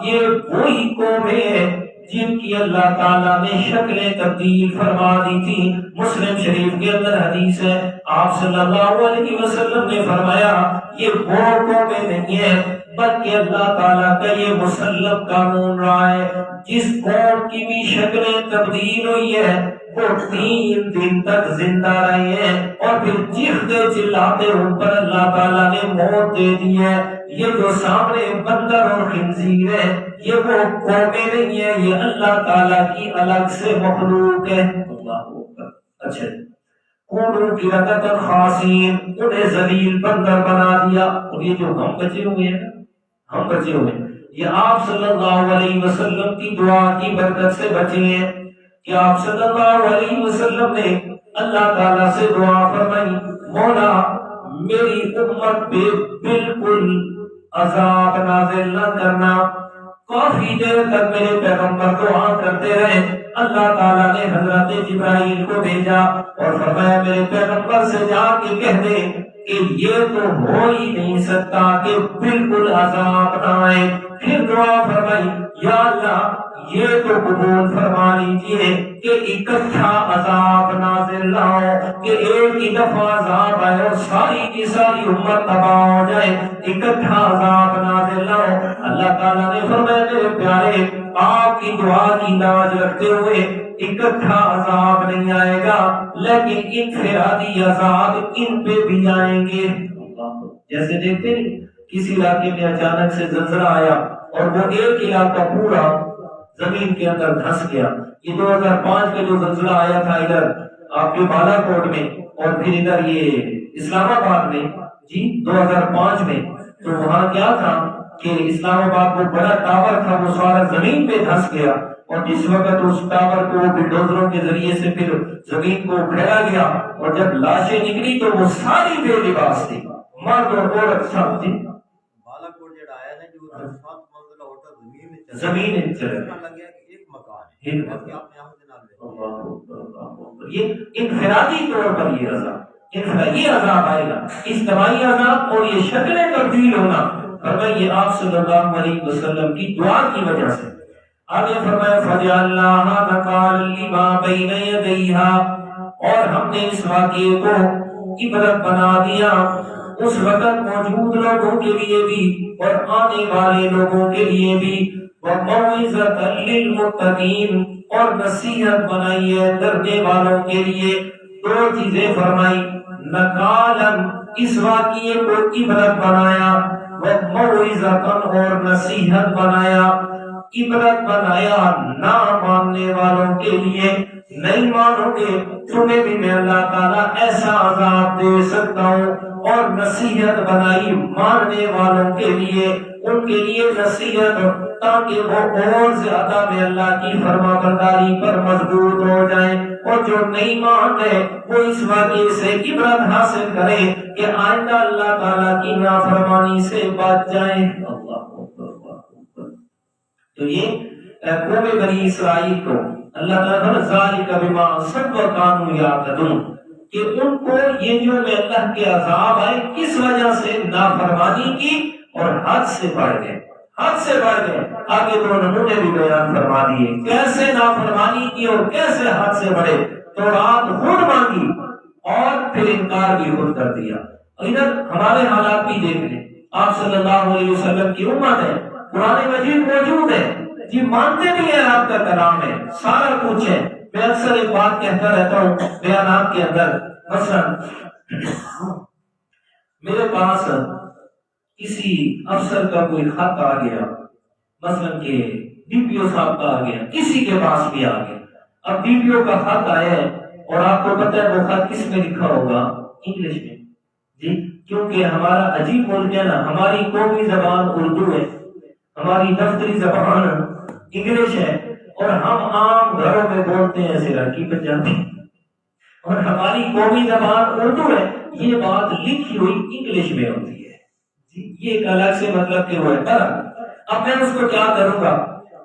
یہ وہی قومیں ہیں جن کی اللہ تعالیٰ نے شکلیں تبدیل فرما دی تھی؟ مسلم شریف کے اندر حدیث ہے، آپ صلی اللہ علیہ وسلم نے فرمایا یہ وہ قومیں نہیں ہیں، بلکہ اللہ تعالیٰ کا یہ مسلم قانون رہا ہے، جس قوم کی بھی شکلیں تبدیل ہوئی ہے وہ 3 دن تک زندہ رہے ہیں، اور پھر چیختے چلاتے ان پر اللہ تعالیٰ نے موت دے دی ہے. یہ جو سامنے بندر اور خنزیر ہے یہ وہ قومیں نہیں ہے، یہ اللہ تعالیٰ کی الگ سے مخلوق ہے. اللہ اکبر. اچھا، کونوا قردۃ خاسئین، انہیں ذلیل بندر بنا دیا. اور یہ جو ہم بچے ہوئے ہیں، ہم بچے ہوئے ہیں، یہ آپ صلی اللہ علیہ وسلم کی دعا کی برکت سے بچے ہیں کہ آپ صلی اللہ علیہ وسلم نے اللہ تعالیٰ سے دعا فرمائی، مولا میری امت پہ بالکل عذاب نازل نہ کرنا. کافی دیر تک میرے پیغمبر دعا کرتے رہے. اللہ تعالیٰ نے حضرت جبرائیل کو بھیجا اور فرمایا میرے پیغمبر سے جا کے کہہ دے کہ یہ تو ہو ہی نہیں سکتا کہ بالکل عذاب نہ آئے. پھر دعا فرمائی، یا اللہ یہ تو قبول فرما لیجیے کہ اکٹھا عذاب نازل نہ ہو، کہ ایک ہی دفعہ عذاب آئے اور ساری کی ساری امت تباہ ہو جائے، اکٹھا عذاب نازل نہ ہو. اللہ تعالیٰ نے فرمایا میرے پیارے، آپ کی دعا کی لاج رکھتے ہوئے اکٹھا عذاب نہیں آئے گا، لیکن انفرادی عذاب ان پہ بھی آئیں گے. جیسے دیکھتے ہیں کسی علاقے میں اچانک سے زلزلہ آیا اور وہ ایک علاقہ پورا زمین کے اندر دھس گیا. یہ 2005 کا جو زلزلہ آیا تھا ادھر آپ کے بالا کوٹ میں، اور پھر ادھر یہ اسلام آباد میں، جی 2005 میں، تو وہاں کیا تھا کہ اسلام آباد کو بڑا ٹاور تھا، وہ سارا زمین پہ دھس گیا، اور جس وقت اس ٹاور کو بلڈوزروں کے ذریعے سے پھر زمین کو کھیلا گیا، اور جب لاشیں نکلی تو وہ ساری بے لباس تھی، مرد اور عورت سب تھی. بالا کوٹ جڑا آیا نا جو 7 منزلہ ہوٹل زمین میں چلا گیا کہ ایک مکان ہے، باقی آپ نے یہ انفرادی طور پر یہ عذاب، یہ عذاب آئے گا، اجتماعی عذاب، اور یہ شکلیں تبدیل ہونا فرمایا یہ آپ صلی اللہ علیہ وسلم کی دعا کی وجہ سے. آگے فرمایا فَجَعَلْنَاهَا نَكَالًا لِمَا بَيْنَ يَدَيْهَا، اور ہم نے اس واقعے کو عبرت بنا دیا اس وقت موجود لوگوں کے لیے بھی اور آنے والے لوگوں کے لیے بھی، وَمَوْعِظَةً لِّلْمُتَّقِينَ، اور نصیحت بنائی ہے ڈرنے والوں کے لیے. 2 چیزیں فرمائی، نکالن اس واقعے کو عبرت بنایا، وَمَوْعِظَةً اور نصیحت بنایا. عبرت بنایا نہ ماننے والوں کے لیے، نہیں مانو گے تمہیں بھی میں اللہ تعالیٰ ایسا عذاب دے سکتا ہوں، اور نصیحت بنائی ماننے والوں کے لیے، ان کے لیے نصیحت تاکہ وہ اور زیادہ میں اللہ کی فرما برداری پر مضبوط ہو جائیں، اور جو نہیں مان رہے وہ اس واقعے سے عبرت حاصل کریں کہ آئندہ اللہ تعالیٰ کی نافرمانی سے بچ جائیں۔ اللہ اکبر، اللہ اکبر۔ تو یہ قوم بنی اسرائیل کو اللہ تعالیٰ ذالک بما عصوا وکانوا یعتدون کہ ان کو یہ جو میں اللہ کے عذاب آئے کس وجہ سے نافرمانی کی اور حد سے بڑھ گئے، حد سے بڑھ گئے۔ آگے دو نمونے بھی بیان فرما دیے کیسے نافرمانی کی اور کیسے حد سے بڑھے۔ تو رات خود مانگی اور پھر انکار بھی خود کر دیا۔ ادھر ہمارے حالات بھی دیکھ لیں، آپ صلی اللہ علیہ وسلم کی امت ہے، قرآن مجید موجود ہے، جی مانتے نہیں ہیں آپ کا کلام ہے، سارا کچھ ہے۔ میں اکثر ایک بات کہتا رہتا ہوں بیانات کے اندر، مثلا میرے پاس کسی افسر کا کوئی خط آ گیا، مثلا کہ ڈی پی او صاحب کا آ گیا، کسی کے پاس بھی آ گیا۔ اب ڈی پی او کا خط آیا ہے اور آپ کو پتہ ہے وہ خط کس میں لکھا ہوگا؟ انگلش میں، جی کیونکہ ہمارا عجیب ملک ہے نا، ہماری قومی زبان اردو ہے، ہماری دفتری زبان انگلش ہے، اور ہم عام گھروں میں بولتے ہیں سراکی پنجابی، اور ہماری قومی زبان اردو ہے۔ یہ بات لکھی ہوئی انگلش میں ہوتی ہے، جی یہ ایک الگ سے مطلب کہ وہ ہے فرق۔ اب میں اس کو کیا کروں گا؟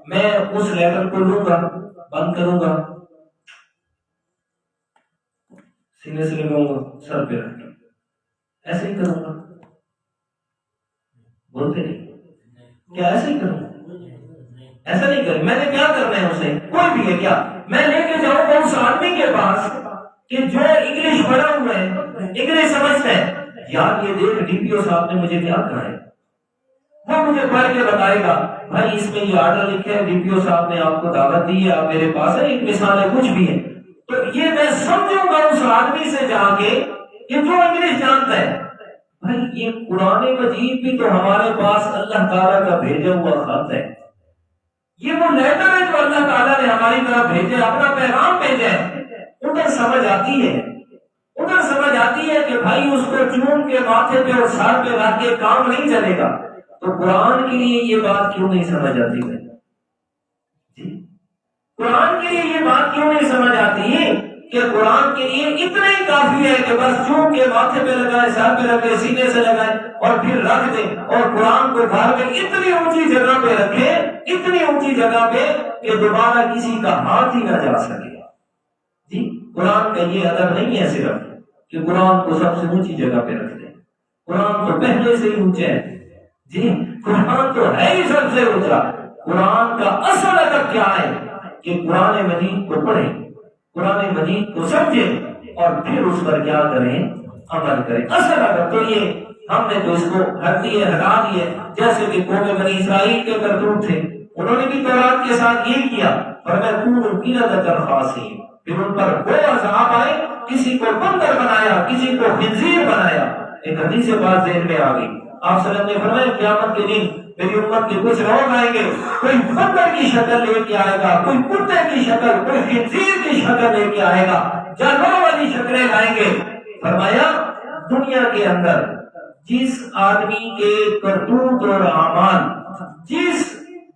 میں اس لیٹر کو لوں گا، بند کروں گا، سینے سے لگاؤں گا، سر پہ رکھ ایسے ہی کروں گا، بولتے نہیں کیا ایسے ہی کروں گا؟ ایسا نہیں کریں۔ میں نے کیا کرنا ہے اسے؟ کوئی بھی ہے کیا میں لے کے جاؤں گا اس آدمی کے پاس کہ جو انگلش پڑھا ہوا ہے، انگلش سمجھتا ہے، یار یہ دیکھ ڈی پی او صاحب نے مجھے کیا کہا ہے، وہ مجھے پڑھ کے بتائے گا بھائی اس میں یہ آرڈر لکھا ہے، ڈی پی او صاحب نے آپ کو دعوت دی ہے، آپ میرے پاس ہے، ایک مثال ہے، کچھ بھی ہے۔ تو یہ میں سمجھوں گا اس آدمی سے جا کے کہ جو انگلش جانتا ہے، بھائی یہ قرآن مجید بھی تو ہمارے پاس اللہ تعالیٰ کا بھیجا ہوا خط ہے، یہ وہ لیٹر ہے جو اللہ تعالیٰ نے ہماری طرف بھیجا، اپنا پیغام بھیجا ہے۔ ادھر سمجھ آتی ہے، ادھر سمجھ آتی ہے کہ بھائی اس کو چون کے ماتھے پہ اور سر پہ رکھ کے کام نہیں چلے گا۔ تو قرآن کے لیے یہ بات کیوں نہیں سمجھ آتی ہے؟ جی قرآن کے لیے یہ بات کیوں نہیں سمجھ آتی ہے کہ قرآن کے لیے اتنا ہی کافی ہے کہ بس چون کے ماتھے پہ لگائے، سر پہ رکھے، سینے سے لگائے اور پھر رکھ دیں، اور قرآن کو گھر میں اتنی اونچی جگہ پہ رکھے، اتنی اونچی جگہ پہ کہ دوبارہ کسی کا ہاتھ ہی نہ جا سکے۔ جی قرآن کا یہ ادب نہیں ہے صرف کہ قرآن کو سب سے اونچی جگہ پہ رکھ دیں، قرآن تو پہلے سے ہی اونچا ہے، جی قرآن تو ہے ہی سب سے اونچا۔ قرآن کا اصل ادب کیا ہے کہ قرآن مجید کو پڑھیں، قرآن مجید کو سمجھیں اور پھر اس پر کیا کریں؟ عمل کریں۔ اصل ادب تو یہ، ہم نے تو اس کو ہٹ دیے، ہٹا دیے، جیسے کہ قوم بنی اسرائیل کے کرتوت تھے، انہوں نے بھی تورات کے ساتھ یہ کیا، فرمایا کونوا قردۃ خاسئین، پھر ان پر وہ عذاب آئے، کسی کو بندر بنایا، کسی کو خنزیر بنایا۔ ایک حدیث سے بات ذہن میں آ گئی، آپ صلی اللہ علیہ وسلم نے فرمایا قیامت کے دن میری امت کے کچھ لوگ آئیں گے، کوئی بندر کی شکل لے کے آئے گا، کوئی کتے کی شکل، کوئی خنزیر کی شکل لے کے آئے گا، جانوروں والی شکلیں لائیں گے۔ فرمایا دنیا کے اندر جس آدمی کے کرتوت اور اعمال جس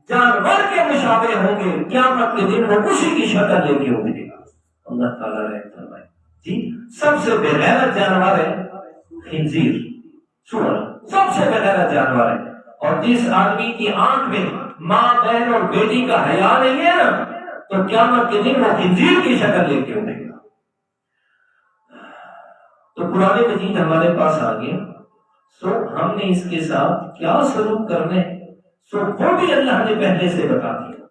جانور کے مشابہ ہوں گے، قیامت کے دن وہ اسی کی شکل لے کے ابھرے گا۔ اللہ تعالیٰ نے فرمایا جی سب سے بغیرت جانور ہے خنزیر، سور، سب سے بغیرت جانور ہے۔ اور جس آدمی کی آنکھ میں ماں، بہن اور بیٹی کا حیا نہیں ہے نا، تو قیامت کے دن وہ خنزیر کی شکل لے کے ابھرے گا۔ تو قرآن مجید ہمارے پاس آ گیا، سو ہم نے اس کے ساتھ کیا سلوک کرنا ہے، سو وہ بھی اللہ نے پہلے سے بتا دیا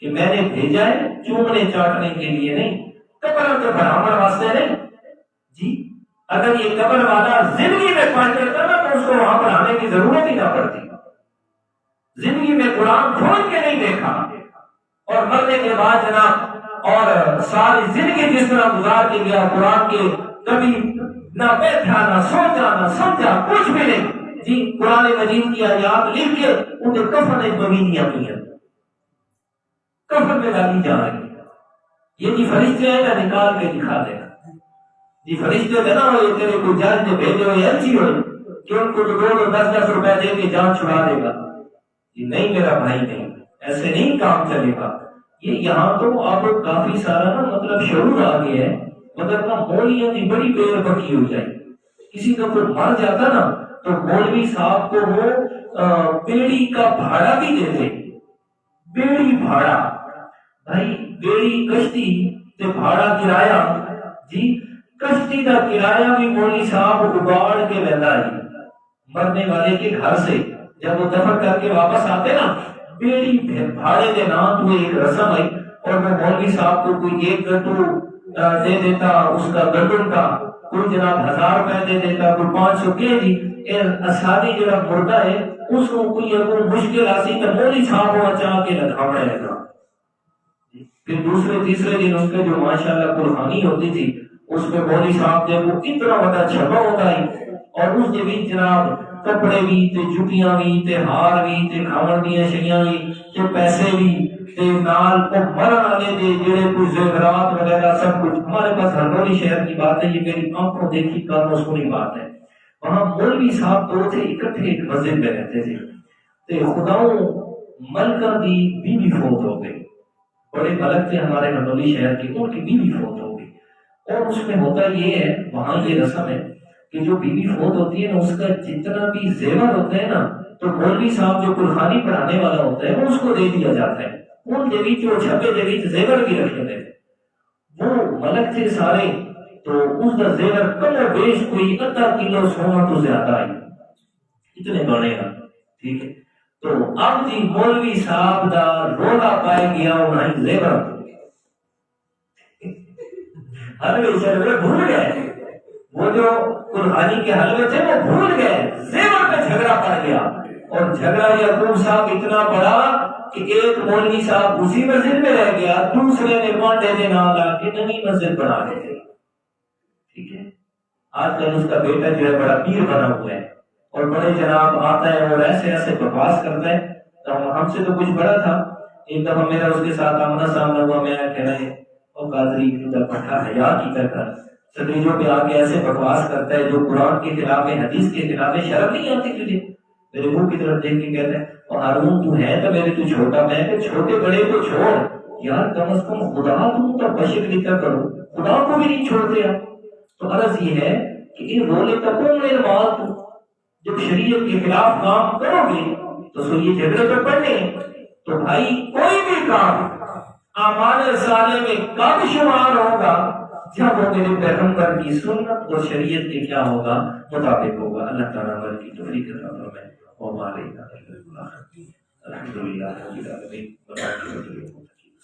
کہ میں نے بھیجا ہے چومنے چاٹنے کے لیے نہیں، قبر کے برابر واسطے نہیں۔ جی اگر یہ قبر والا زندگی میں پڑھ لیتا نا تو اس کو وہاں پر آنے کی ضرورت ہی نہ پڑتی۔ زندگی میں قرآن کھول کے نہیں دیکھا اور مرنے کے بعد جناب اور ساری زندگی جس طرح گزار کے گیا، قرآن کے کبھی نہ بیٹھا، نہ سوچا، نہ سمجھا، کچھ بھی نہیں۔ جی قرآن مجید کی آیات لکھ کے انہیں کفن بویدیاں کی ہیں، کفن میں ڈالی جا رہی ہے۔ یہ جی فرشتے ہیں نا، نکال کے دکھا دینا، جی فرشتے تھے نا وہ تیرے کو جج نے بھیجے ہوئے ایلچی ہوئے کہ ان کو 2-10 روپے دے کے جان چھڑا دے گا۔ جی نہیں میرا بھائی نہیں، ایسے نہیں کام چلے گا. یہ یہاں تو اب کافی سارا نا مطلب شعور آ گیا ہے، مگر نا مولویوں کی بڑی بے ربکی ہو جائے. کسی کا کوئی مر جاتا نا تو مولوی صاحب کو وہ بیڑی کا بھاڑا بھی دیتے. بیڑی بھاڑا، بھائی بیڑی کشتی تے بھاڑا کرایہ، جی کشتی کا کرایہ بھی مولوی صاحب اگاڑ کے لیتا ہے مرنے والے کے گھر سے. جب وہ دفن کر کے واپس آتے نا، بیڑی بھاڑے کے نام تو ایک رسم ہے، اور وہ مولوی صاحب کو کوئی ایک گٹو دے دیتا اس کا گٹن کا، کوئی جناب 1000 روپے دے دیتا، کوئی 500 کے جی ساری جڑا مردہ ہے اس کو کوئی اگر مشکل آسی تو مولوی صاحب کو اچا کے لگاوڑے لگا. پھر دوسرے تیسرے دن اس کے جو ماشاءاللہ قربانی ہوتی تھی اس میں مولوی صاحب نے وہ اتنا بڑا چھپا ہوتا ہے، اور اس کے بھی جناب کپڑے بھی تے جوتیاں بھی تے ہار بھی تے کھاون دیاں شیاں بھی تے پیسے بھی تے نال او مرن والے دے جڑے کوئی زیورات وغیرہ سب کچھ. ہمارے پاس ہرنولی شہر کی بات ہے، یہ میری آنکھوں دیکھی کانوں سنی بات ہے. وہاں مولوی صاحب دو تھے اکٹھے ایک مسجد میں رہتے تھے، تے خداؤں ملکہ دی بیوی فوت ہو گئی. بڑے ملک تھے ہمارے ہرنولی شہر کے، ان کی بیوی فوت ہو گئی. اور اس میں ہوتا یہ ہے، وہاں یہ رسم ہے کہ جو بیوی فوت ہوتی ہے نا اس کا جتنا بھی زیور ہوتا ہے نا تو مولوی صاحب جو قرآن پڑھانے والا ہوتا ہے وہ اس کو دے دیا جاتا ہے. ان کے بیچ وہ چھپے کے بیچ زیور بھی رکھے تھے. وہ ملک تھے سارے، تو اس کا زیور کم و بیش کوئی آدھا کلو سونا تو زیادہ آئی، اتنے بڑے گا. ٹھیک ہے، تو اب جی مولوی صاحب دا رولا پائے گیا انہیں زیور حلوے شلوے بھول گئے. وہ جو قربانی کے حلوے تھے وہ بھول گئے، زیور پہ جھگڑا پڑ گیا. اور جھگڑا یعقوب صاحب اتنا بڑا کہ ایک مولوی صاحب اسی مسجد میں رہ گیا، دوسرے نے مانڈے کے نام لا کے نئی مسجد بنا لی تھی. ٹھیک ہے، آج کل اس کا بیٹا جو ہے بڑا پیر بنا ہوا ہے اور بڑے جناب آتا ہے اور ایسے ایسے بکواس کرتا ہے. تو ہم سے تو کچھ بڑا تھا. ایک دفعہ میرا اس کے ساتھ آمنا سامنا ہوا، میں کہہ رہے اور قادری پٹھا حیا کی طرح سٹیجوں پہ آ کے ایسے بکواس کرتا ہے جو قرآن کے خلاف ہے، حدیث کے خلاف ہے. شرم نہیں آتی تجھے؟ میرے منہ کی طرف دیکھ کے کہتے ہیں اور ہارون تو ہے تو میرے تو چھوٹا، میں کہ چھوٹے بڑے کو چھوڑ یار، کم از کم خدا تم تو بشر لکھا کرو، خدا کو بھی نہیں چھوڑتے آپ. تو عرض یہ ہے کہ ان رولے تکوں میں بات جب شریعت کے خلاف کام کرو گے تو سو یہ جھگڑے پہ پڑنے. تو بھائی کوئی بھی کام اعمال صالح میں کب شمار ہوگا؟ جب وہ میرے پیغمبر کی سنت اور شریعت کے کیا ہوگا مطابق ہوگا. اللہ تعالیٰ عمل کی توفیق عطا فرمائے. الحمد للہ